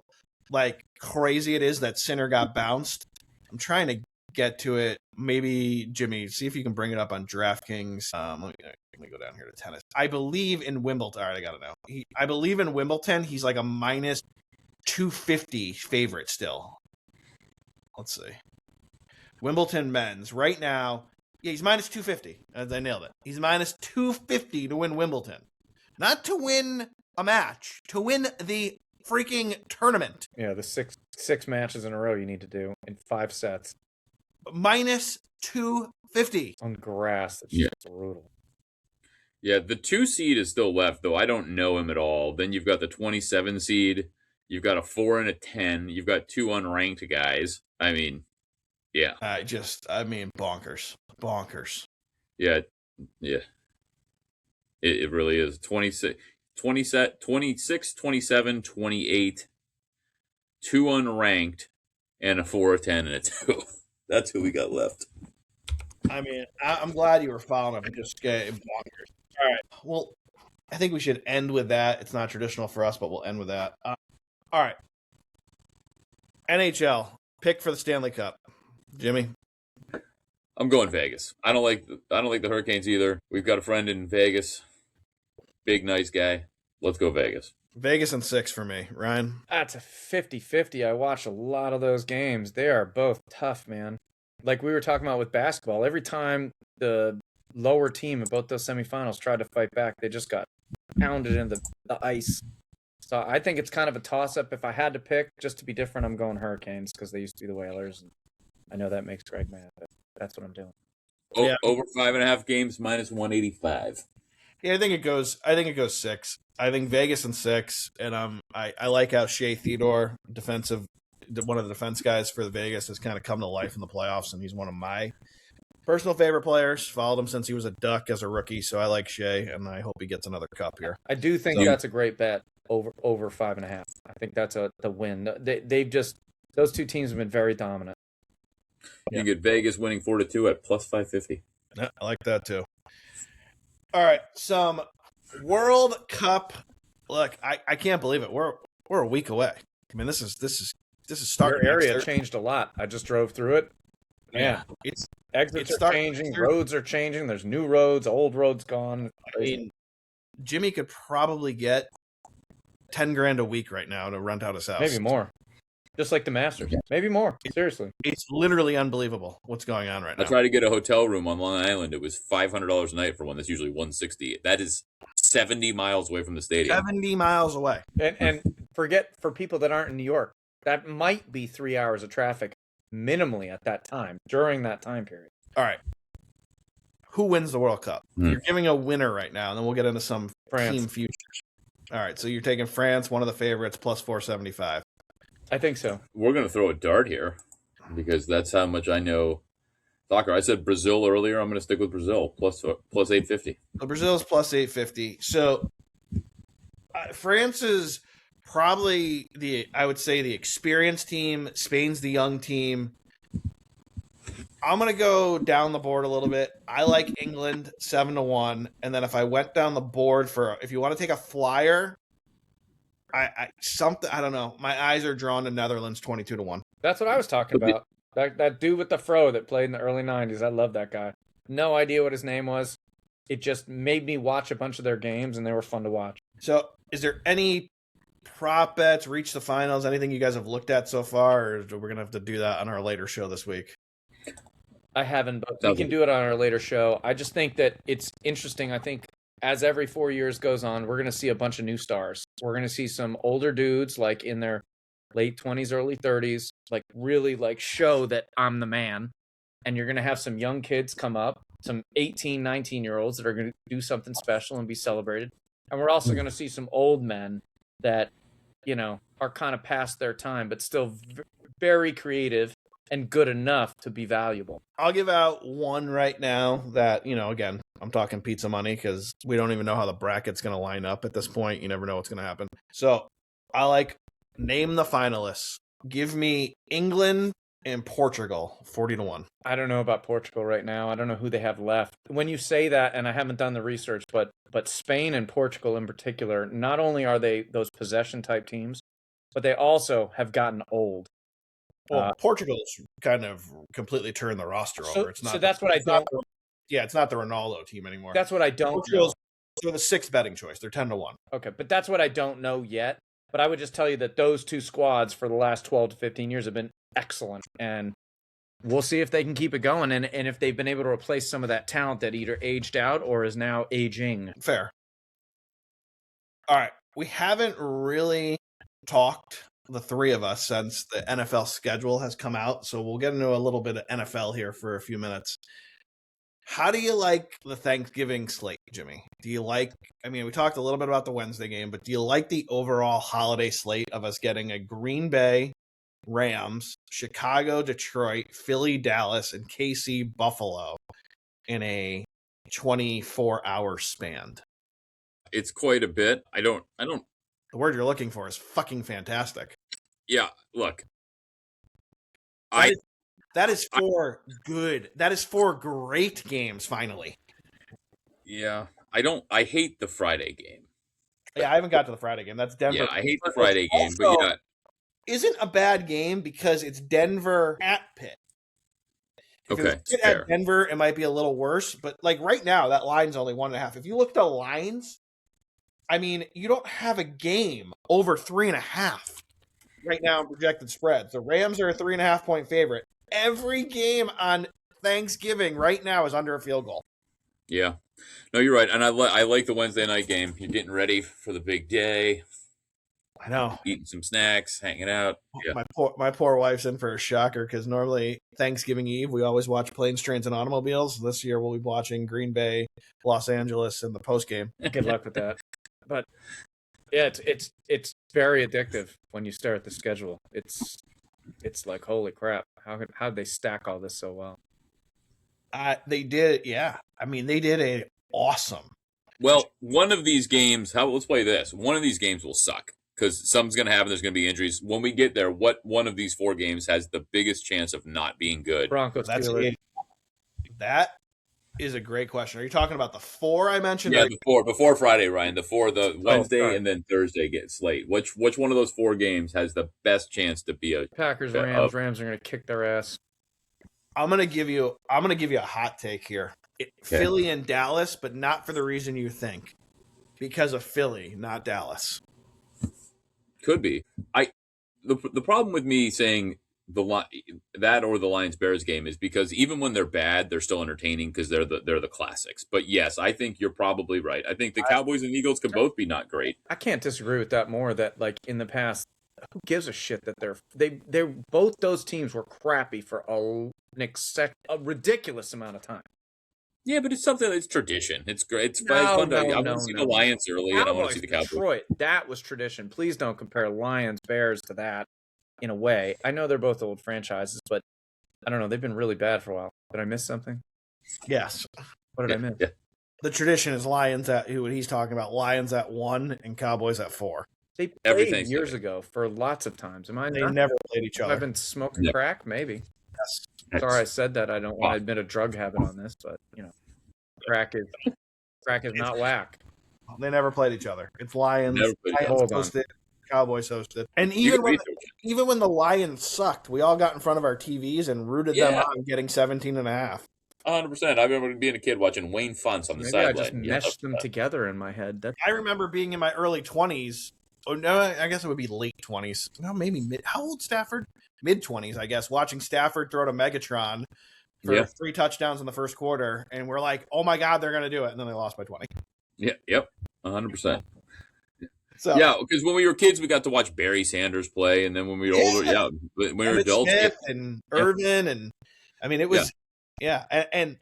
B: like crazy it is that Sinner got bounced. I'm trying to get to it. Maybe Jimmy, see if you can bring it up on DraftKings. Let me go down here to tennis. I believe in Wimbledon. All right, I gotta know. I believe in Wimbledon. He's like a minus 250 favorite still. Let's see. Wimbledon men's right now. Yeah, he's minus 250. I nailed it. He's minus 250 to win Wimbledon. Not to win a match, to win the freaking tournament.
A: Yeah, the six matches in a row you need to do in 5 sets
B: Minus 250.
A: on grass. That's
C: Yeah.
A: just brutal.
C: Yeah, the 2 seed is still left, though. I don't know him at all. Then you've got the 27 seed. You've got a 4 and a 10. You've got 2 unranked guys. I mean, yeah.
B: Bonkers. Bonkers.
C: Yeah. Yeah. It really is. 26, 27, 28, 2 unranked, and a 4, a 10, and a 2. That's who we got left.
B: I mean, I'm glad you were following up and just getting bonkers. All right. Well, I think we should end with that. It's not traditional for us, but we'll end with that. All right. NHL. Pick for the Stanley Cup. Jimmy?
C: I'm going Vegas. I don't like the Hurricanes either. We've got a friend in Vegas. Big nice guy. Let's go Vegas.
B: Vegas and 6 for me. Ryan?
A: That's a 50-50. I watched a lot of those games. They are both tough, man. Like we were talking about with basketball, every time the lower team in both those semifinals tried to fight back, they just got pounded into the ice. So I think it's kind of a toss-up. If I had to pick, just to be different, I'm going Hurricanes because they used to be the Whalers. And I know that makes Greg mad, but that's what I'm doing.
B: Yeah.
C: Over 5.5 games, minus 185.
B: Yeah, I think it goes 6. I think Vegas and 6. And I like how Shea Theodore, one of the defense guys for the Vegas, has kind of come to life in the playoffs, and he's one of my personal favorite players. Followed him since he was a Duck as a rookie, so I like Shea, and I hope he gets another cup here.
A: I do think
C: So-
A: that's a great bet over 5.5. I think that's the win. Those two teams have been very dominant.
C: You get Vegas winning 4-2 at plus 550.
B: Yeah, I like that too. All right, some World Cup. Look, I can't believe it. We're a week away. I mean, this is
A: Your
B: starting.
A: area changed a lot. I just drove through it.
B: Yeah,
A: Exits
B: it's
A: are changing, roads are changing. There's new roads, old roads gone.
B: I mean, Jimmy could probably get $10,000 a week right now to rent out his house.
A: Maybe more. Just like the Masters. Maybe more. Seriously.
B: It's literally unbelievable what's going on right now.
C: I tried to get a hotel room on Long Island. It was $500 a night for one that's usually $160. That is 70 miles away from the stadium.
B: 70 miles away.
A: And forget for people that aren't in New York, that might be 3 hours of traffic minimally at that time, during that time period.
B: All right. Who wins the World Cup? You're giving a winner right now, and then we'll get into some team futures. All right, so you're taking France, one of the favorites, plus 475.
A: I think so.
C: We're going to throw a dart here because that's how much I know soccer. I said Brazil earlier. I'm going to stick with Brazil, plus 850.
B: So Brazil's plus 850. So France is probably I would say the experienced team. Spain's the young team. I'm going to go down the board a little bit. I like England 7-1. And then if I went down the board if you want to take a flyer, I don't know. My eyes are drawn to Netherlands 22-1.
A: That's what I was talking about. That dude with the fro that played in the early 90s. I love that guy. No idea what his name was. It just made me watch a bunch of their games, and they were fun to watch.
B: So is there any prop bets, reach the finals, anything you guys have looked at so far, or we're going to have to do that on our later show this week?
A: I haven't, but we can do it on our later show. I just think that it's interesting. I think as every 4 years goes on, we're going to see a bunch of new stars. We're going to see some older dudes like in their late 20s, early 30s, like really like show that I'm the man. And you're going to have some young kids come up, some 18, 19-year-olds that are going to do something special and be celebrated. And we're also going to see some old men that, you know, are kind of past their time, but still very creative and good enough to be valuable.
B: I'll give out one right now that, you know, again, I'm talking pizza money because we don't even know how the bracket's going to line up at this point. You never know what's going to happen. So I like name the finalists. Give me England and Portugal, 40-1.
A: I don't know about Portugal right now. I don't know who they have left. When you say that, and I haven't done the research, but Spain and Portugal in particular, not only are they those possession type teams, but they also have gotten old.
B: Well, Portugal's kind of completely turned the roster over. It's not.
A: So that's what I don't.
B: It's not the Ronaldo team anymore.
A: That's what I don't know.
B: They're the sixth betting choice. They're 10-1.
A: Okay, but that's what I don't know yet. But I would just tell you that those two squads for the last 12 to 15 years have been excellent. And we'll see if they can keep it going and if they've been able to replace some of that talent that either aged out or is now aging.
B: Fair. All right. We haven't really talked, the three of us, since the NFL schedule has come out. So we'll get into a little bit of NFL here for a few minutes. How do you like the Thanksgiving slate, Jimmy? Do you like, I mean, we talked a little bit about the Wednesday game, but do you like the overall holiday slate of us getting a Green Bay, Rams, Chicago, Detroit, Philly, Dallas, and KC, Buffalo in a 24-hour span?
C: It's quite a bit. I don't.
B: The word you're looking for is fucking fantastic.
C: Yeah, look.
B: That is four great games, finally.
C: Yeah, I hate the Friday game.
B: Yeah, I haven't got to the Friday game. That's Denver.
C: Yeah, I hate the Friday game, but yeah.
B: Isn't a bad game because it's Denver at Pitt. If
C: Okay,
B: it was at Denver, it might be a little worse. But like right now, that line's only 1.5. If you look at the lines, I mean, you don't have a game over 3.5 right now in projected spreads. The Rams are a 3.5 point favorite. Every game on Thanksgiving right now is under a field goal.
C: Yeah. No, you're right. And I like the Wednesday night game. You're getting ready for the big day.
B: I know.
C: Eating some snacks, hanging out. Yeah.
B: My poor wife's in for a shocker because normally Thanksgiving Eve we always watch Planes, Trains, and Automobiles. This year we'll be watching Green Bay, Los Angeles in the postgame.
A: Good luck with that. But yeah, it's very addictive when you start the schedule. It's like, holy crap! How'd they stack all this so well?
B: They did, yeah. I mean, they did a awesome.
C: Well, one of these games. Let's play this. One of these games will suck because something's going to happen. There's going to be injuries. When we get there, what one of these 4 games has the biggest chance of not being good?
A: Broncos.
B: That is a great question. Are you talking about the 4 I mentioned?
C: Yeah, before Friday, Ryan. The Wednesday and then Thursday get slate. Which one of those 4 games has the best chance to be a
A: Packers, Rams. Rams are going to kick their ass.
B: I'm gonna give you a hot take here. Philly and Dallas, but not for the reason you think. Because of Philly, not Dallas.
C: Could be. The problem with me saying that or the Lions Bears game is because even when they're bad, they're still entertaining because they're the classics. But yes, I think you're probably right. I think the Cowboys and Eagles could both be not great.
A: I can't disagree with that more. That like in the past, who gives a shit that they're both those teams were crappy for a ridiculous amount of time.
C: Yeah, but it's something that's tradition. It's great. It's fun. I want to see the Lions early, and I want to see the Cowboys.
A: Detroit, that was tradition. Please don't compare Lions Bears to that. In a way, I know they're both old franchises, but I don't know. They've been really bad for a while. Did I miss something?
B: Yes.
A: What did I miss?
C: Yeah.
B: The tradition is Lions at what he's talking about. Lions at 1 and Cowboys at 4.
A: They played years ago for lots of times. They
B: never played each other.
A: I've been smoking crack, maybe.
B: Yes.
A: Sorry, I said that. I don't want to admit a drug habit on this, but crack is not whack.
B: They never played each other. It's Lions.
A: Hold on.
B: Cowboys hosted. And even when the Lions sucked, we all got in front of our TVs and rooted them on getting 17.5.
C: 100%. I remember being a kid watching Wayne Funts on the sideline.
A: I just meshed them together in my head.
B: I remember being in my early 20s. Oh, no, I guess it would be late 20s. No, maybe mid. How old Stafford? Mid-20s, I guess. Watching Stafford throw to Megatron for 3 touchdowns in the first quarter. And we're like, oh, my God, they're going to do it. And then they lost by 20.
C: Yeah, yep, 100%. So, yeah, because when we were kids, we got to watch Barry Sanders play, and then when we were older, when we were adults,
B: Smith and Irvin, and I mean, it was, and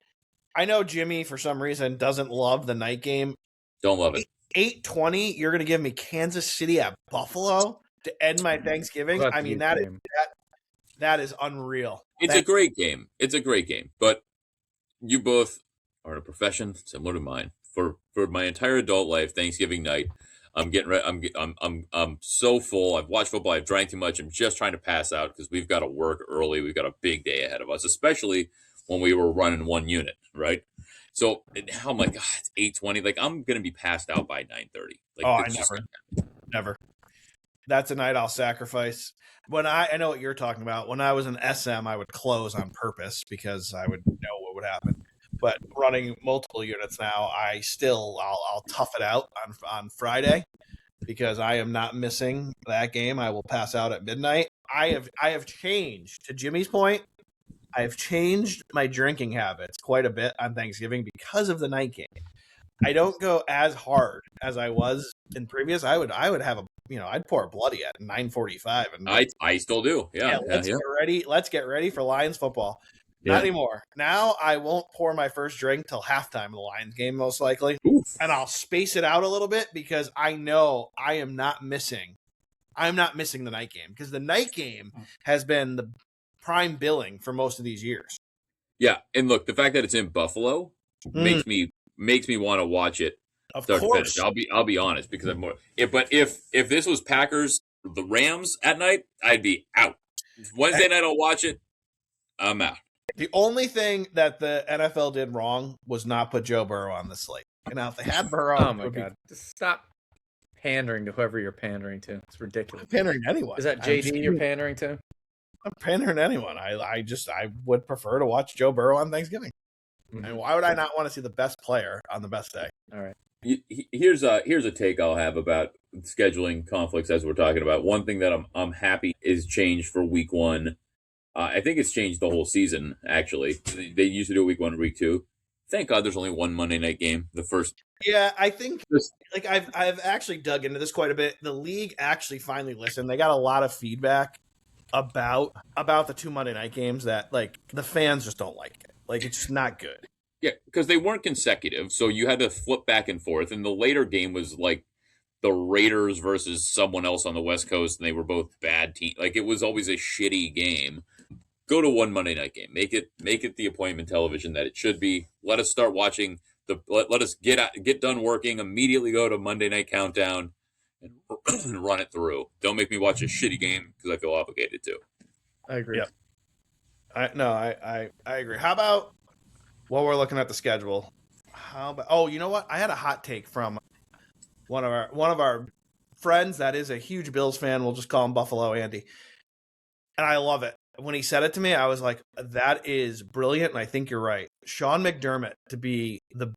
B: I know Jimmy for some reason doesn't love the night game.
C: Don't love it.
B: 8:20, you're going to give me Kansas City at Buffalo to end my Thanksgiving. I mean, that is unreal.
C: It's a great game. It's a great game, but you both are in a profession similar to mine. For my entire adult life, Thanksgiving night. I'm getting ready. I'm so full. I've watched football. I've drank too much. I'm just trying to pass out because we've got to work early. We've got a big day ahead of us, especially when we were running one unit, right? So now I'm like, it's 8:20. Like I'm gonna be passed out by 9:30. Like,
B: I never. That's a night I'll sacrifice. When I know what you're talking about. When I was in SM, I would close on purpose because I would know what would happen. But running multiple units now, I'll tough it out on Friday because I am not missing that game. I will pass out at midnight. I have changed, to Jimmy's point, I have changed my drinking habits quite a bit on Thanksgiving because of the night game. I don't go as hard as I was in previous. I would have I'd pour a bloody at 9:45, and
C: I still do. Yeah,
B: let's get ready. Let's get ready for Lions football. Not anymore. Now I won't pour my first drink till halftime of the Lions game, most likely.
C: Oof.
B: And I'll space it out a little bit because I know I'm not missing the night game because the night game has been the prime billing for most of these years.
C: Yeah, and look, the fact that it's in Buffalo makes me want to watch it.
B: Of course,
C: I'll be honest because I'm more. But if this was Packers the Rams at night, I'd be out. Wednesday night I'll watch it. I'm out.
B: The only thing that the NFL did wrong was not put Joe Burrow on the slate. And now if they had Burrow,
A: oh my God, just stop pandering to whoever you're pandering to. It's ridiculous.
B: I'm pandering to anyone.
A: Is that JD you're pandering to?
B: I'm pandering to anyone. I would prefer to watch Joe Burrow on Thanksgiving. Mm-hmm. And why would I not want to see the best player on the best day?
A: All right.
C: Here's a take I'll have about scheduling conflicts as we're talking about. One thing that I'm happy is changed for week 1. I think it's changed the whole season, actually. They used to do week 1 and week 2. Thank God there's only one Monday night game. The first.
B: Yeah, I think I've actually dug into this quite a bit. The league actually finally listened. They got a lot of feedback about the 2 Monday night games that the fans just don't like it. It's just not good.
C: Yeah, because they weren't consecutive, so you had to flip back and forth. And the later game was like the Raiders versus someone else on the West Coast, and they were both bad teams. It was always a shitty game. Go to one Monday night game. Make it the appointment television that it should be. Let us start watching let us get done working. Immediately go to Monday Night Countdown and run it through. Don't make me watch a shitty game because I feel obligated to.
A: I agree.
B: Yeah. I agree. How while we're looking at the schedule, how about? Oh, you know what? I had a hot take from one of our friends that is a huge Bills fan. We'll just call him Buffalo Andy, and I love it. When he said it to me, I was like, "That is brilliant," and I think you're right. Sean McDermott to be the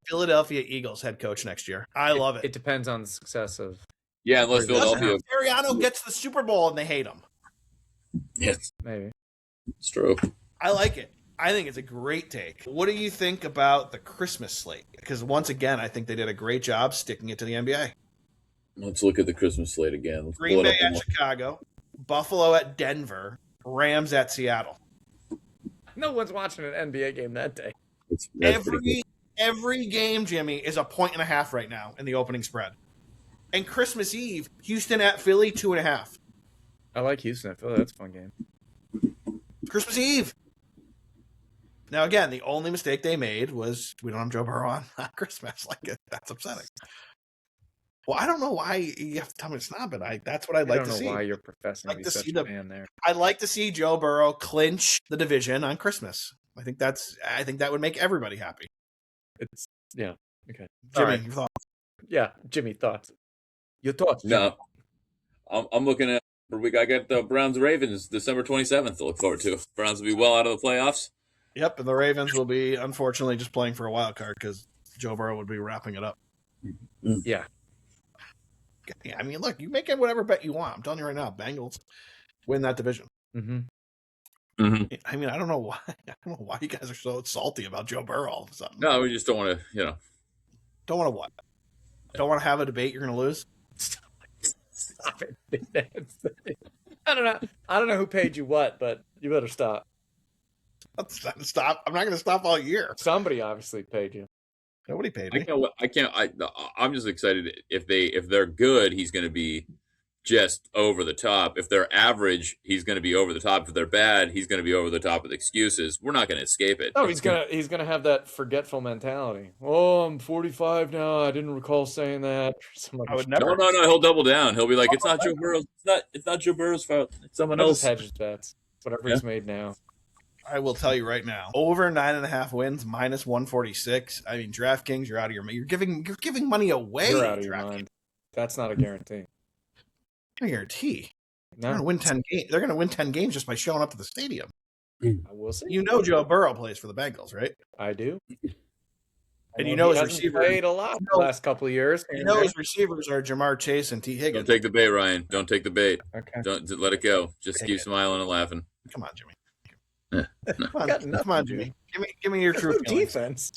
B: Philadelphia Eagles head coach next year. I love it.
A: It depends on the success of.
C: Yeah, unless Philadelphia.
B: Ariano gets the Super Bowl and they hate him.
C: Yes,
A: Maybe.
C: it's true.
B: I like it. I think it's a great take. What do you think about the Christmas slate? Because once again, I think they did a great job sticking it to the NBA.
C: Let's look at the Christmas slate again. Let's
B: Green Bay at Chicago, Buffalo at Denver, Rams at Seattle.
A: No one's watching an NBA game that day.
B: Every game, Jimmy, is a 1.5 right now in the opening spread. And Christmas Eve, Houston at Philly, 2.5.
A: I like Houston. I feel like that's a fun game.
B: Christmas Eve. Now, again, the only mistake they made was we don't have Joe Burrow on Christmas. That's upsetting. Well, I don't know why you have to tell me it's not, but that's what I'd like to see.
A: I don't know why you're professing to be such a fan there.
B: I'd like to see Joe Burrow clinch the division on Christmas. I think that would make everybody happy.
A: Yeah. Okay.
B: Jimmy,
A: Right.
B: your thoughts?
A: Yeah, Jimmy, thoughts. Your thoughts?
C: No, I'm looking at for week. I got the Browns Ravens December 27th to look forward to. Browns will be well out of the playoffs.
B: Yep, and the Ravens will be, unfortunately, just playing for a wild card because Joe Burrow would be wrapping it up.
A: Yeah.
B: I mean, look, you make it whatever bet you want. I'm telling you right now, Bengals win that division.
A: Mm-hmm.
C: Mm-hmm.
B: I mean, I don't know why. I don't know why you guys are so salty about Joe Burrow all of a sudden.
C: No, we just don't want to.
B: Don't want to what? Don't want to have a debate you're going to lose?
A: Stop it. I don't know who paid you what, but you better stop.
B: Stop. I'm not going to stop all year.
A: Somebody obviously paid you.
B: Nobody paid me.
C: I'm just excited if they're good, he's going to be just over the top. If they're average, he's going to be over the top. If they're bad, he's going to be over the top with excuses. We're not going to escape it.
A: Oh, he's gonna have that forgetful mentality. Oh, I'm 45 now. I didn't recall saying that.
B: I would never.
C: No. He'll double down. He'll be like, it's not Joe Burrow. It's not Joe Burrow's fault. It's someone else.
A: Hedge his bets. Whatever he's made now.
B: I will tell you right now, over 9.5 wins, minus 146. I mean, DraftKings, you're out of your mind. You're giving money away.
A: You're out of your mind. That's not a guarantee.
B: A guarantee.
A: No.
B: They're going to win 10 games. They're going to win 10 games just by showing up to the stadium.
A: I will see.
B: You know Joe Burrow plays for the Bengals, right?
A: I do.
B: And you know his
A: receivers
B: receivers
A: played a lot the last couple of years.
B: You know his receivers are Jamar Chase and T. Higgins.
C: Don't take the bait, Ryan. Don't take the bait.
A: Okay.
C: Don't let it go. Just keep smiling and laughing.
B: Come on, Jimmy.
C: No.
B: Come on, Jimmy. Give me your true feelings.
A: Defense.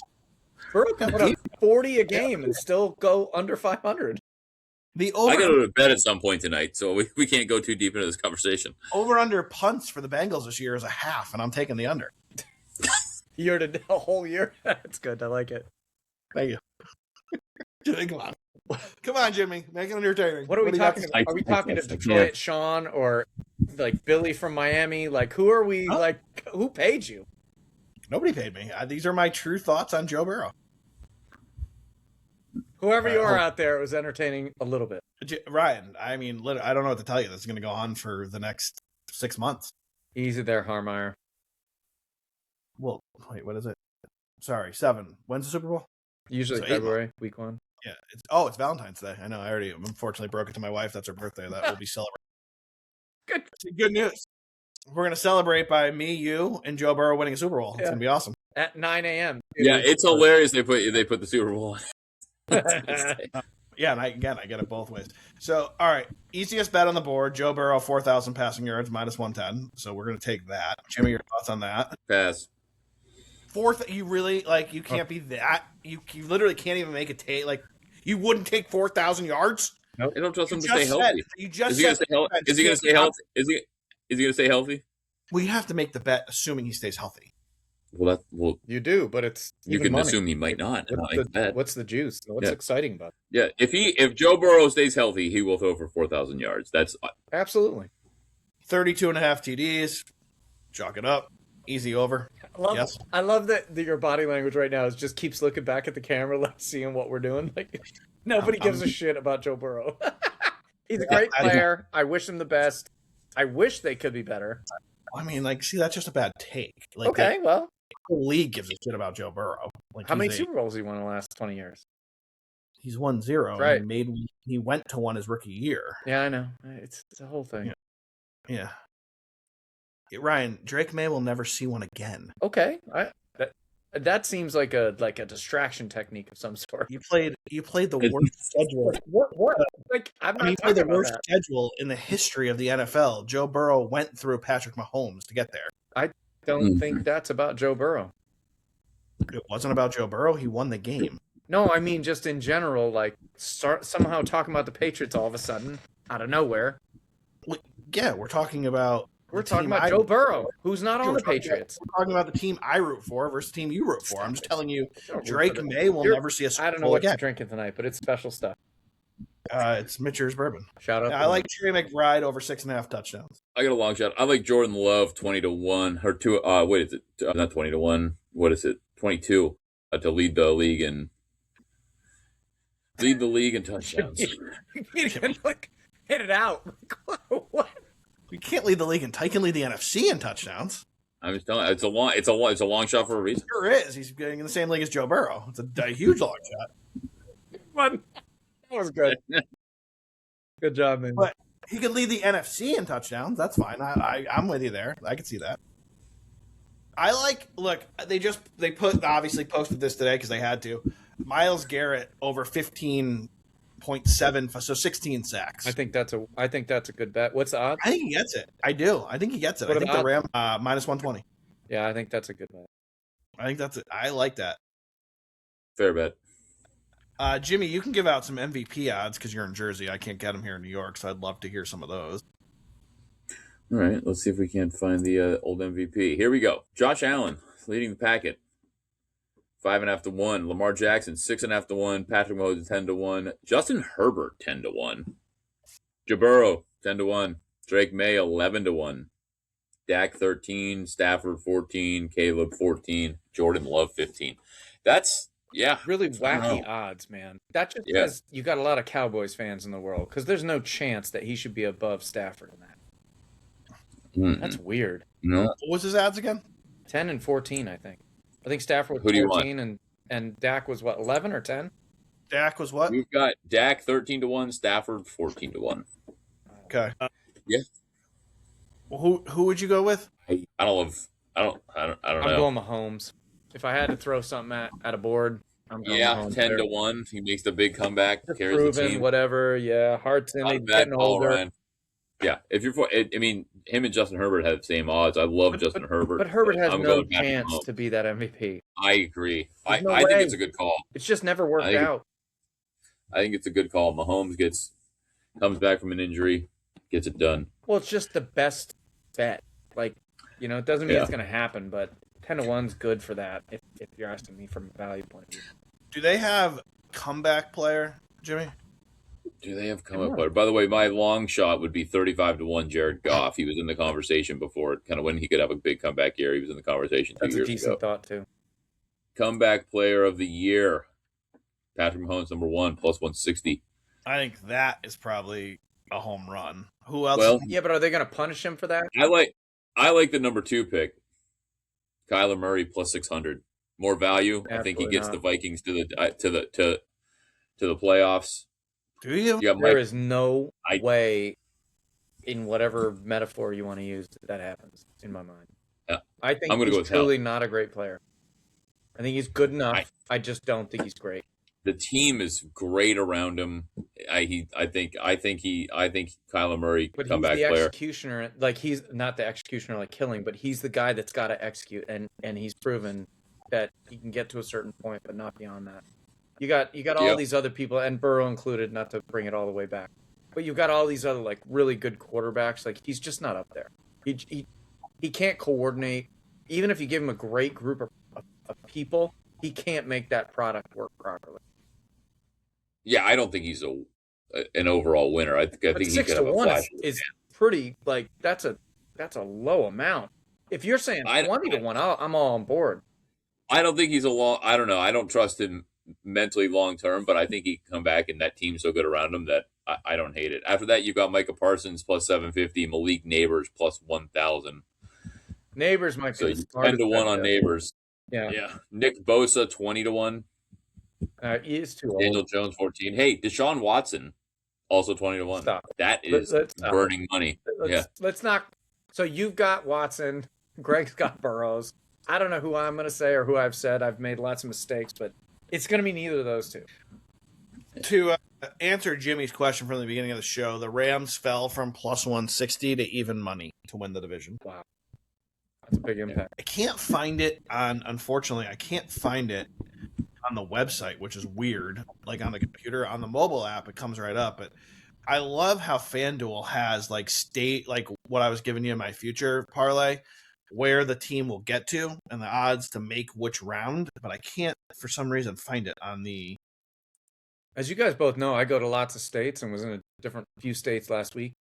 A: Burrow can put up 40 a game and still go under 500.
B: I
C: got to go to bed at some point tonight, so we can't go too deep into this conversation.
B: Over-under punts for the Bengals this year is 0.5, and I'm taking the under.
A: Year to a whole year. That's good. I like it.
B: Thank you. Jimmy, come on, Jimmy. Make it entertaining.
A: What are we talking about? Are we talking to Detroit, Sean, or like Billy from Miami? Like, who are we?
B: Huh?
A: Like, who paid you?
B: Nobody paid me. These are my true thoughts on Joe Burrow.
A: Whoever you are out there, it was entertaining a little bit.
B: Ryan, I mean, I don't know what to tell you. This is going to go on for the next 6 months. Easy
A: there, Harmeyer.
B: Well, wait, what is it? Sorry, 7. When's the Super Bowl?
A: Usually February, week 1.
B: Yeah. It's Valentine's Day. I know. I already unfortunately broke it to my wife. That's her birthday. That will be celebrated. Good news. We're going to celebrate by me, you, and Joe Burrow winning a Super Bowl. It's going to be awesome.
A: At 9 a.m.
C: Yeah, it's hilarious they put the Super Bowl on.
B: Yeah, and I get it both ways. So, all right, easiest bet on the board, Joe Burrow, 4,000 passing yards, minus 110. So we're going to take that. Jimmy, your thoughts on that?
C: Pass.
B: Fourth, you really, you can't be that. You literally can't even make a take. You wouldn't take 4,000 yards?
C: Nope. I don't trust him to stay healthy.
B: Is he going to stay healthy?
C: Is he going to stay healthy? Is he going to stay healthy?
B: Well, you have to make the bet assuming he stays healthy.
C: Well,
A: you do, but it's
C: you can assume he might not.
A: What's the juice? What's exciting about
C: it? Yeah, if Joe Burrow stays healthy, he will throw for 4,000 yards. That's
A: absolutely
B: 32.5 TDs. Chalk it up. Easy over.
A: I love that your body language right now is just keeps looking back at the camera, seeing what we're doing. Nobody gives a shit about Joe Burrow. He's a great player. I wish him the best. I wish they could be better.
B: I mean, see, that's just a bad take.
A: Okay, well.
B: whole league gives a shit about Joe Burrow. Like,
A: How many Super Bowls he won in the last 20 years?
B: He's won 0.
A: Right.
B: He went to 1 his rookie year.
A: Yeah, I know. It's a whole thing.
B: Yeah. Ryan, Drake May will never see one again.
A: Okay. That seems like a distraction technique of some sort.
B: You played the worst schedule.
A: What? Like, I'm not
B: You played the
A: talking about
B: worst
A: that.
B: schedule in the history of the NFL. Joe Burrow went through Patrick Mahomes to get there.
A: I don't think that's about Joe Burrow.
B: It wasn't about Joe Burrow. He won the game.
A: No, I mean just in general, like start somehow talking about the Patriots all of a sudden out of nowhere.
B: Yeah, we're talking about
A: Joe Burrow, who's not on the Patriots.
B: We're talking about the team I root for versus the team you root for. I'm just telling you, Drake May will never see a Super Bowl again.
A: I don't know what you're drinking tonight, but it's special stuff.
B: It's Mitchell's bourbon.
A: Shout out!
B: I like Trey McBride over 6.5 touchdowns.
C: I got a long shot. I like Jordan Love 20-1 or 2. Wait, is it not 20-1? What is it? 22 to lead the league in touchdowns.
A: Like, hit it out. What?
B: We can't lead the league in. He can lead the NFC in touchdowns.
C: I'm just telling you, it's a long shot for a reason.
B: Sure is. He's getting in the same league as Joe Burrow. It's a huge long shot.
A: That was good. Good job, man.
B: But he could lead the NFC in touchdowns. That's fine. I'm with you there. I can see that. They obviously posted this today because they had to. Myles Garrett over 15.7, so 16 sacks.
A: I think that's a good bet. What's the odds?
B: I think he gets it. I do. I think he gets it.
A: What
B: I think the Ram minus 120.
A: Yeah, I think that's a good bet.
B: I think that's it. I like that.
C: Fair bet.
B: Jimmy, you can give out some MVP odds because you're in Jersey. I can't get them here in New York, so I'd love to hear some of those.
C: All right, let's see if we can't find the old MVP. Here we go. Josh Allen leading the packet. 5.5 to 1. Lamar Jackson 6.5 to 1. Patrick Mahomes 10 to 1. Justin Herbert 10 to 1. Joe Burrow 10 to 1. Drake May 11 to 1. Dak 13. Stafford 14. Caleb 14. Jordan Love 15. That's
A: really wacky odds, man. That just says you got a lot of Cowboys fans in the world because there's no chance that he should be above Stafford in that.
C: Mm-mm.
A: That's weird.
C: No.
B: What was his odds again?
A: 10 and 14, I think. I think Stafford
C: Who
A: was
C: do you
A: 14 and Dak was what, 11 or 10?
B: Dak was what?
C: We've got Dak 13 to 1, Stafford 14 to 1.
B: Okay.
C: Yeah.
B: Well, who would you go with?
C: I don't know.
A: I'm going Mahomes. If I had to throw something at a board, I'm going Mahomes
C: 10
A: there.
C: to 1. He makes the big comeback, carries the
A: Proven,
C: team.
A: whatever. Yeah, Hart's in.
C: Not a
A: He's
C: bad
A: getting
C: call,
A: older.
C: Ryan. Yeah, if you're for, I mean, him and Justin Herbert have the same odds. I love Justin Herbert,
A: but Herbert has
C: I'm
A: no
C: going Patrick
A: chance
C: Mahomes.
A: to be that MVP.
C: I agree. I
A: no
C: think
A: way.
C: it's a good call.
A: It's just never worked out.
C: I think it's a good call. Mahomes comes back from an injury, gets it done.
A: Well, it's just the best bet. Like, it doesn't mean it's going to happen, but 10 to 1's good for that. If you're asking me from a value point of view.
B: Do they have comeback player, Jimmy?
C: Do they have comeback player? By the way, my long shot would be 35 to 1 Jared Goff. He was in the conversation before, kind of when he could have a big comeback year. He was in the conversation 2 years ago.
A: That's a decent thought, too.
C: Comeback player of the year. Patrick Mahomes, number 1, plus 160.
B: I think that is probably a home run. Who else?
C: Well,
A: yeah, but are they going to punish him for that?
C: I like the number 2 pick. Kyler Murray plus 600. More value.
A: Absolutely
C: I think he gets
A: not.
C: the Vikings to the playoffs.
B: Do you?
A: There is no way, in whatever metaphor you want to use, that happens in my mind.
C: Yeah.
A: I think
C: I'm gonna
A: he's
C: go with
A: truly not a great player. I think he's good enough. I just don't think he's great.
C: The team is great around him. I think Kyler Murray
A: But
C: comeback
A: he's the
C: player.
A: executioner. Like, he's not the executioner like Killing, but he's the guy that's got to execute, and he's proven that he can get to a certain point, but not beyond that. You got all these other people, and Burrow included, not to bring it all the way back, but you've got all these other like really good quarterbacks. Like, he's just not up there. He can't coordinate. Even if you give him a great group of people, he can't make that product work properly.
C: Yeah, I don't think he's an overall winner. I think he
A: 6
C: could
A: to
C: have a
A: 1
C: flash.
A: is pretty, like, that's a low amount. If you're saying 20 to 1, I'm all on board.
C: I don't think he's I don't know. I don't trust him mentally long term, but I think he can come back, and that team's so good around him that I don't hate it. After that, you've got Micah Parsons plus 750, Malik Neighbors plus 1,000.
A: Neighbors might
C: So
A: be the
C: you
A: smartest
C: 10-1 on
A: bet.
C: Neighbors.
A: Yeah.
C: Yeah. Nick Bosa 20-1.
A: He is too
C: Daniel
A: old.
C: Jones 14. Hey, Deshaun Watson also 20-1.
A: Stop.
C: That is
A: Let's stop.
C: burning money. Yeah.
A: Let's not. So you've got Watson. Greg's got Burrows. I don't know who I'm going to say or who I've said. I've made lots of mistakes, but it's going to be neither of those two.
B: To answer Jimmy's question from the beginning of the show, the Rams fell from plus 160 to even money to win the division.
A: Wow. That's a big impact.
B: I can't find it unfortunately, I can't find it on the website, which is weird. Like on the computer, on the mobile app, it comes right up. But I love how FanDuel has like what I was giving you in my future parlay, where the team will get to and the odds to make which round. But I can't, for some reason, find it on the.
A: As you guys both know, I go to lots of states and was in a few states last week.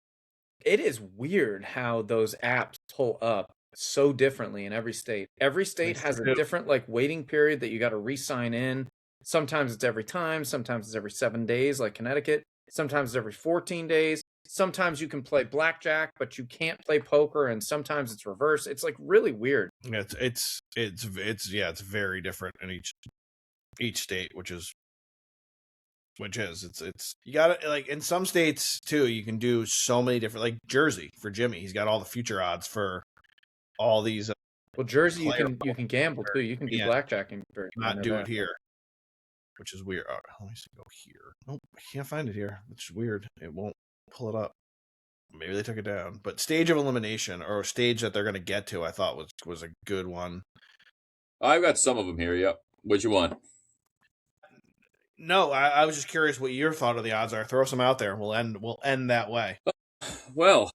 A: It is weird how those apps pull up so differently in every state. Every state has a different like waiting period that you got to re-sign in. Sometimes it's every time, sometimes it's every 7 days, like Connecticut. Sometimes it's every 14 days. Sometimes you can play blackjack, but you can't play poker, and sometimes it's reverse. It's like really weird.
B: It's very different in each state, which is you got to like in some states too. You can do so many different, like Jersey for Jimmy. He's got all the future odds for all these.
A: Well, Jersey, you can gamble too. You can do blackjack and
B: not do it here, which is weird. All right, let me see, go here. Nope, I can't find it here. Which is weird. It won't pull it up. Maybe they took it down. But stage of elimination or stage that they're going to get to, I thought was a good one.
C: I've got some of them here. Yep. What you want?
B: No, I was just curious what your thought of the odds are. Throw some out there. We'll end that way.
C: Well,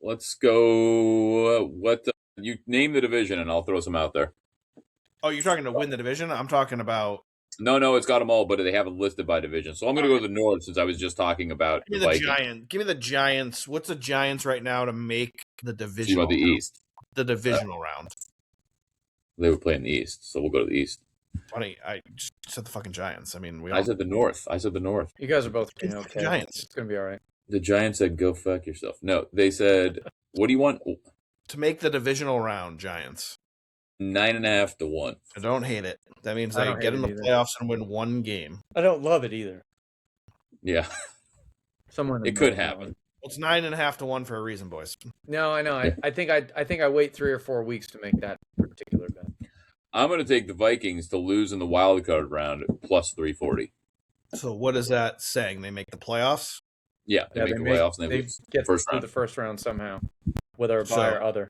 C: let's go. You name the division, and I'll throw some out there.
B: Oh, you're talking to win the division? I'm talking about.
C: No, it's got them all, but they haven't listed by division. So I'm going to go to the North since I was just talking about
B: Give me the Giants. Give me the Giants. What's the Giants right now to make the division?
C: You want the East?
B: The divisional round.
C: They would play in the East, so we'll go to the East.
B: Funny, I just said the fucking Giants. I mean,
C: I said the North.
A: You guys are both okay.
B: Giants.
A: It's going to be all right.
C: The Giants said, "Go fuck yourself." No, they said, "What do you want?"
B: To make the divisional round, Giants.
C: 9.5 to 1.
B: I don't hate it. That means they get in the playoffs and win one game.
A: I don't love it either.
C: Yeah, it could happen.
B: It's 9.5 to 1 for a reason, boys.
A: No, I know. Yeah. I think I wait 3 or 4 weeks to make that particular bet.
C: I'm going to take the Vikings to lose in the wild card round plus 340.
B: So what is that saying? They make the playoffs?
C: Yeah, they make the playoffs and they lose
A: get through the first round somehow, whether by or other.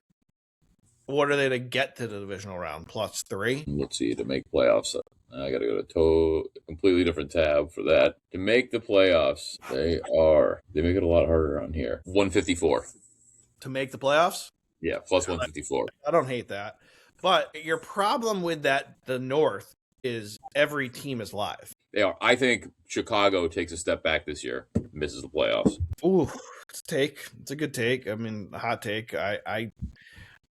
B: What are they to get to the divisional round? Plus 3?
C: Let's see, to make playoffs. I got to go to a completely different tab for that. To make the playoffs, they make it a lot harder on here. 154.
B: To make the playoffs?
C: Yeah, plus 154.
B: I don't hate that. But your problem with the North, is every team is live.
C: They are. I think Chicago takes a step back this year, misses the playoffs.
B: Ooh, it's a take. It's a good take. I mean, a hot take. I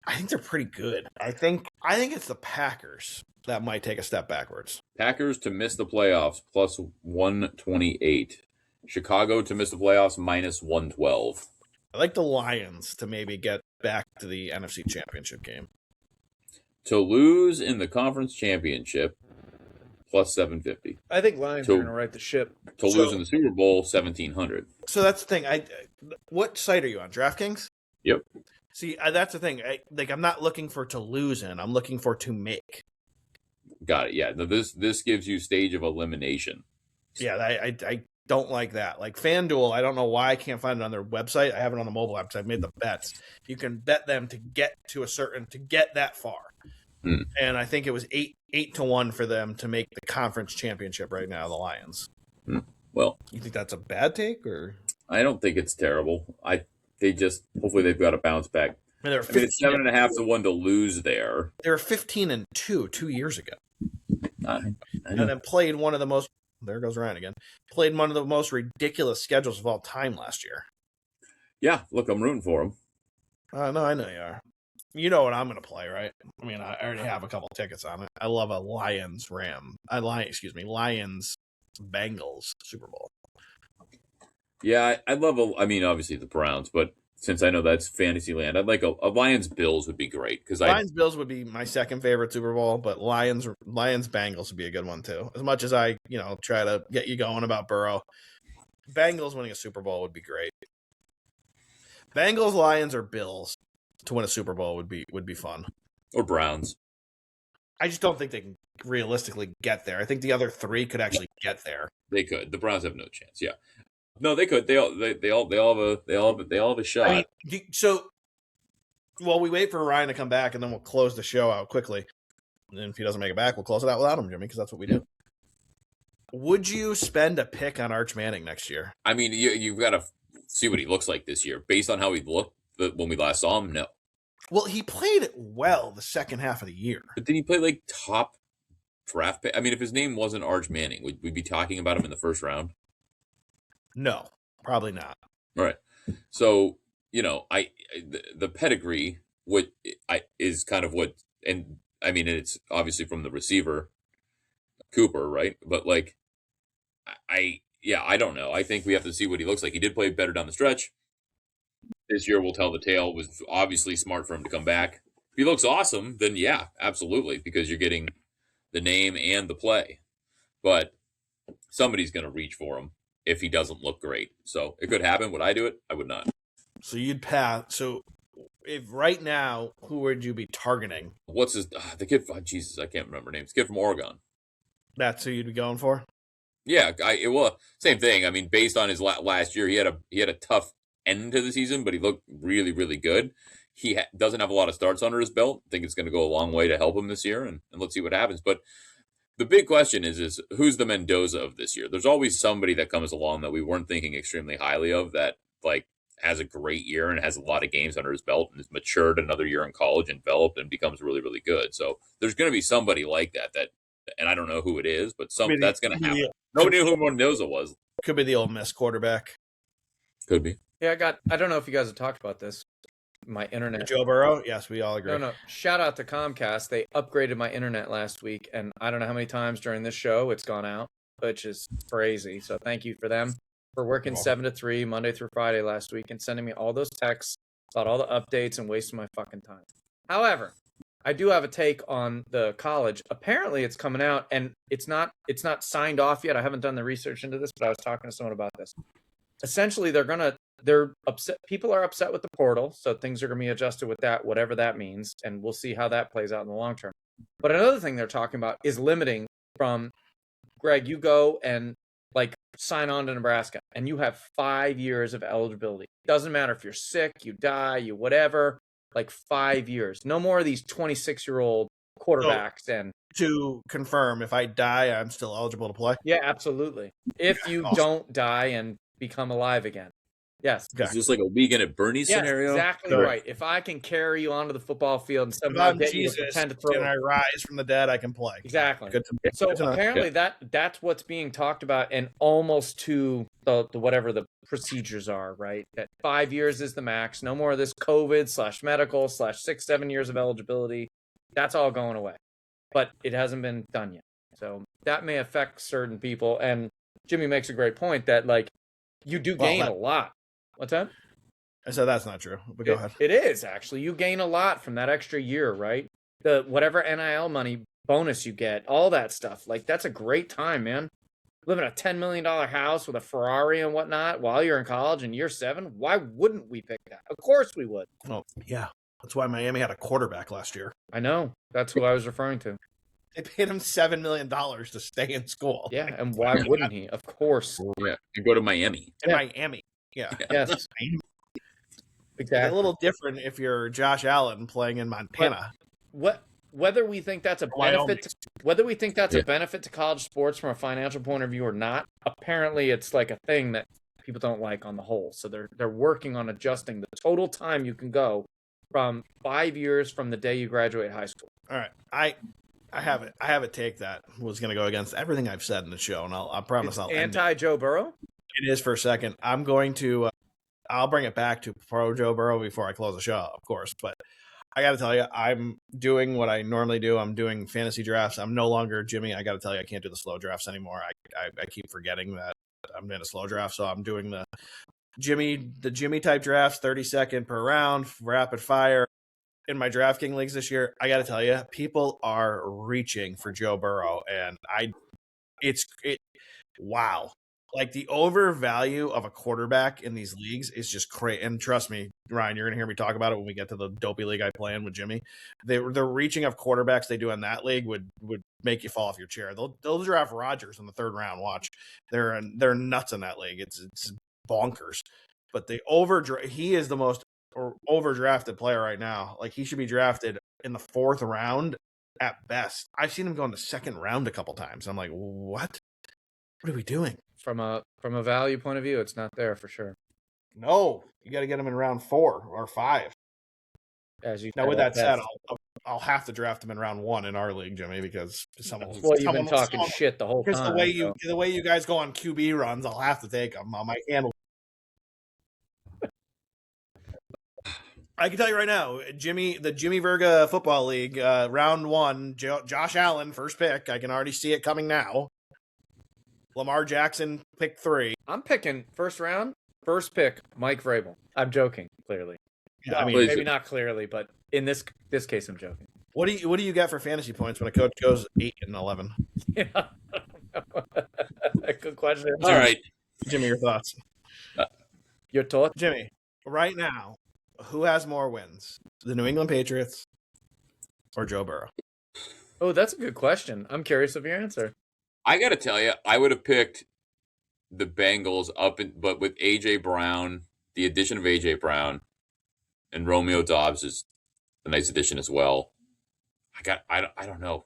B: think they're pretty good. I think it's the Packers that might take a step backwards.
C: Packers to miss the playoffs plus 128. Chicago to miss the playoffs minus 112.
B: I like the Lions to maybe get back to the NFC Championship game.
C: To lose in the conference championship, plus 750.
A: I think Lions are going to right the ship.
C: To lose in the Super Bowl, 1,700.
B: So that's the thing. What site are you on? DraftKings?
C: Yep.
B: See, that's the thing. I'm not looking for to lose in. I'm looking for to make.
C: Got it. Yeah. Now this gives you stage of elimination.
B: Yeah, I don't like that. Like FanDuel, I don't know why I can't find it on their website. I have it on the mobile app because I've made the bets. You can bet them to get that far. And I think it was 8 to 1 for them to make the conference championship right now, the Lions.
C: Well,
B: you think that's a bad take, or?
C: I don't think it's terrible. Hopefully they've got to bounce back.
B: I
C: mean, it's 7.5 to 1 to lose there.
B: They were 15-2 2 years ago.
C: I know.
B: And then played one of the most. There goes Ryan again. Played one of the most ridiculous schedules of all time last year.
C: Yeah, look, I'm rooting for them.
B: No, I know you are. You know what I'm going to play, right? I mean, I already have a couple tickets on it. I love a Lions Bengals Super Bowl.
C: Yeah, I love. I mean, obviously the Browns, but since I know that's Fantasyland, I'd like a Lions Bills would be great because
B: Lions Bills would be my second favorite Super Bowl, but Lions Bengals would be a good one too. As much as I try to get you going about Burrow, Bengals winning a Super Bowl would be great. Bengals, Lions, or Bills to win a Super Bowl would be fun.
C: Or Browns.
B: I just don't think they can realistically get there. I think the other three could actually get there.
C: They could. The Browns have no chance. Yeah. No, they could. They all have a shot.
B: I mean, so, well, we wait for Ryan to come back, and then we'll close the show out quickly. And if he doesn't make it back, we'll close it out without him, Jimmy, because that's what we do. Would you spend a pick on Arch Manning next year?
C: I mean, you've got to see what he looks like this year. Based on how he looked when we last saw him, no.
B: Well, he played well the second half of the year.
C: But did he play like top draft pick? I mean, if his name wasn't Arch Manning, would we be talking about him in the first round?
B: No, probably not.
C: Right. So, the pedigree is kind of what, and I mean, it's obviously from the receiver, Cooper, right? But like, I don't know. I think we have to see what he looks like. He did play better down the stretch. This year will tell the tale. It was obviously smart for him to come back. If he looks awesome, then yeah, absolutely, because you're getting the name and the play. But somebody's going to reach for him if he doesn't look great. So it could happen. Would I do it? I would not.
B: So you'd pass. So if right now, who would you be targeting?
C: What's the kid? Oh, Jesus, I can't remember names. Kid from Oregon.
B: That's who you'd be going for?
C: Yeah, same thing. I mean, based on his last year, he had a tough end to the season, but he looked really, really good. He doesn't have a lot of starts under his belt. I think it's going to go a long way to help him this year, and let's see what happens. But the big question is who's the Mendoza of this year? There's always somebody that comes along that we weren't thinking extremely highly of that like has a great year and has a lot of games under his belt and has matured another year in college and developed and becomes really, really good. So there's going to be somebody like that, and I don't know who it is, but that's going to happen. Nobody knew who Mendoza was.
B: Could be the Ole Miss quarterback.
C: Could be.
A: Yeah, I don't know if you guys have talked about this. My internet.
B: Joe Burrow? Yes, we all agree.
A: No. Shout out to Comcast. They upgraded my internet last week, and I don't know how many times during this show it's gone out, which is crazy. So thank you for them for working 7 to 3, Monday through Friday last week, and sending me all those texts about all the updates and wasting my fucking time. However, I do have a take on the college. Apparently it's coming out, and it's not signed off yet. I haven't done the research into this, but I was talking to someone about this. Essentially, they're upset. People are upset with the portal, so things are going to be adjusted with that, whatever that means, and we'll see how that plays out in the long term. But another thing they're talking about is limiting from, Greg, you go and like sign on to Nebraska, and you have 5 years of eligibility. Doesn't matter if you're sick, you die, you whatever, like 5 years. No more of these 26-year-old quarterbacks. So, and
B: to confirm, if I die, I'm still eligible to play?
A: Yeah, absolutely. If you don't die and become alive again. Yes.
C: Is this like a Weekend at Bernie's scenario?
A: Exactly right. If I can carry you onto the football field and somehow get you to pretend to throw,
B: and I rise from the dead, I can play.
A: Exactly. So apparently that's what's being talked about, and almost to the whatever the procedures are, right? That 5 years is the max. No more of this COVID/medical/ 6-7 years of eligibility. That's all going away. But it hasn't been done yet. So that may affect certain people. And Jimmy makes a great point that like you do gain a lot. What's that?
B: I said that's not true, but go ahead.
A: It is, actually. You gain a lot from that extra year, right? The whatever NIL money bonus you get, all that stuff. Like, that's a great time, man. Live in a $10 million house with a Ferrari and whatnot while you're in college in year 7. Why wouldn't we pick that? Of course we would.
B: Oh, yeah. That's why Miami had a quarterback last year.
A: I know. That's who I was referring to.
B: They paid him $7 million to stay in school.
A: Yeah, and why wouldn't he? Of course.
C: Yeah, and go to Miami.
B: Miami. Yeah.
A: Yes. Exactly.
B: It's a little different if you're Josh Allen playing in Montana.
A: Whether we think that's a benefit, a benefit to college sports from a financial point of view or not, apparently it's like a thing that people don't like on the whole. So they're working on adjusting the total time you can go from 5 years from the day you graduate high school.
B: All right, I have it. I have a take that was going to go against everything I've said in the show, and I promise I'll
A: anti Joe Burrow.
B: It is for a second. I'm going to. I'll bring it back to pro Joe Burrow before I close the show, of course. But I got to tell you, I'm doing what I normally do. I'm doing fantasy drafts. I'm no longer Jimmy. I got to tell you, I can't do the slow drafts anymore. I keep forgetting that I'm in a slow draft, so I'm doing the the Jimmy type drafts, 32nd per round, rapid fire. In my DraftKings leagues this year, I got to tell you, people are reaching for Joe Burrow, and wow. Like the overvalue of a quarterback in these leagues is just crazy. And trust me, Ryan, you're going to hear me talk about it when we get to the dopey league I play in with Jimmy. The reaching of quarterbacks they do in that league would make you fall off your chair. They'll draft Rodgers in the 3rd round. Watch, they're nuts in that league. It's bonkers. But he is the most overdrafted player right now. Like he should be drafted in the 4th round at best. I've seen him go in the 2nd round a couple times. I'm like, what? What are we doing?
A: From a value point of view, it's not there for sure.
B: No, you got to get him in round 4 or 5.
A: As you
B: Now, with that said, I'll have to draft him in round 1 in our league, Jimmy, because
A: you've been talking shit the whole time.
B: Because the way you guys go on QB runs, I'll have to take him. I might handle. I can tell you right now, Jimmy, the Jimmy Verga Football League, round 1, Josh Allen, first pick. I can already see it coming now. Lamar Jackson, pick 3.
A: I'm picking 1st round, first pick, Mike Vrabel. I'm joking, clearly.
B: Yeah, I mean,
A: maybe not clearly, but in this case, I'm joking.
B: What do you get for fantasy points when a coach goes 8 and 11?
A: Yeah, good question.
C: All right,
B: Jimmy, your thoughts?
A: Your thoughts,
B: Jimmy? Right now, who has more wins, the New England Patriots or Joe Burrow?
A: Oh, that's a good question. I'm curious of your answer.
C: I got to tell you, I would have picked the Bengals but with A.J. Brown, the addition of A.J. Brown, and Romeo Doubs is a nice addition as well. I don't know.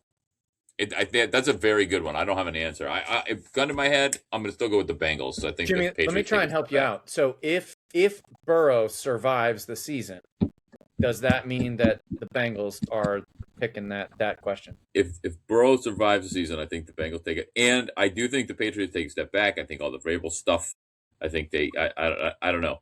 C: That's a very good one. I don't have an answer. Gun to my head, I'm going to still go with the Bengals. So I think
A: Jimmy, let me try and help you out. So if Burrow survives the season, does that mean that the Bengals are picking that question?
C: If Burrow survives the season, I think the Bengals take it, and I do think the Patriots take a step back. I think all the Vrabel stuff. I think I don't know.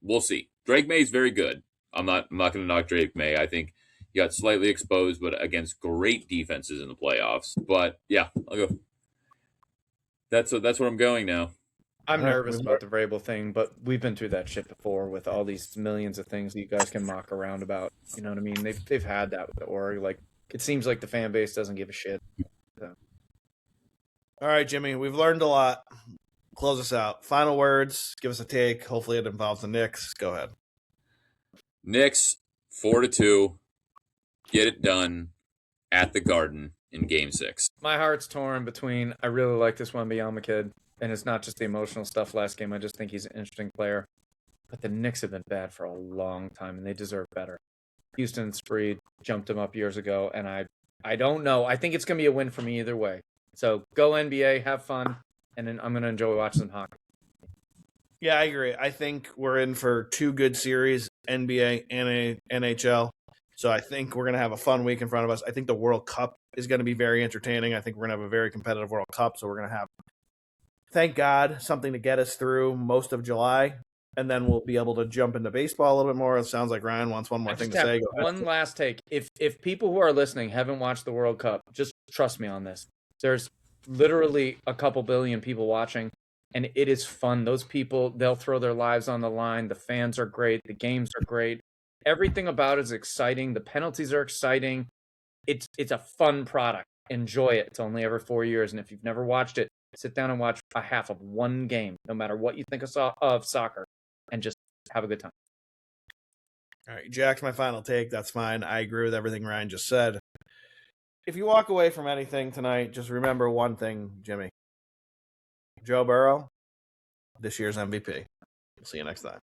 C: We'll see. Drake May is very good. I'm not going to knock Drake May. I think he got slightly exposed, but against great defenses in the playoffs. But yeah, I'll go. That's where I'm going now.
A: I'm nervous about the Vrabel thing, but we've been through that shit before with all these millions of things that you guys can mock around about. You know what I mean? They've had that with the org. Like it seems like the fan base doesn't give a shit. So.
B: All right, Jimmy, we've learned a lot. Close us out. Final words. Give us a take. Hopefully, it involves the Knicks. Go ahead.
C: Knicks 4-2. Get it done at the Garden in Game 6.
A: My heart's torn between I really like this Wembanyama kid, and it's not just the emotional stuff last game. I just think he's an interesting player. But the Knicks have been bad for a long time, and they deserve better. Houston Spreed jumped him up years ago, and I don't know. I think it's going to be a win for me either way. So go NBA, have fun, and then I'm going to enjoy watching some hockey.
B: Yeah, I agree. I think we're in for 2 good series, NBA and NHL. So I think we're going to have a fun week in front of us. I think the World Cup is going to be very entertaining. I think we're going to have a very competitive World Cup. So we're going to have, thank God, something to get us through most of July. And then we'll be able to jump into baseball a little bit more. It sounds like Ryan wants one more thing to say.
A: One last take. If people who are listening haven't watched the World Cup, just trust me on this. There's literally a couple billion people watching, and it is fun. Those people, they'll throw their lives on the line. The fans are great. The games are great. Everything about it is exciting. The penalties are exciting. It's a fun product. Enjoy it. It's only every 4 years, and if you've never watched it, sit down and watch a half of one game, no matter what you think of soccer, and just have a good time.
B: All right, Jack's my final take. That's fine. I agree with everything Ryan just said. If you walk away from anything tonight, just remember one thing, Jimmy. Joe Burrow, this year's MVP. We'll see you next time.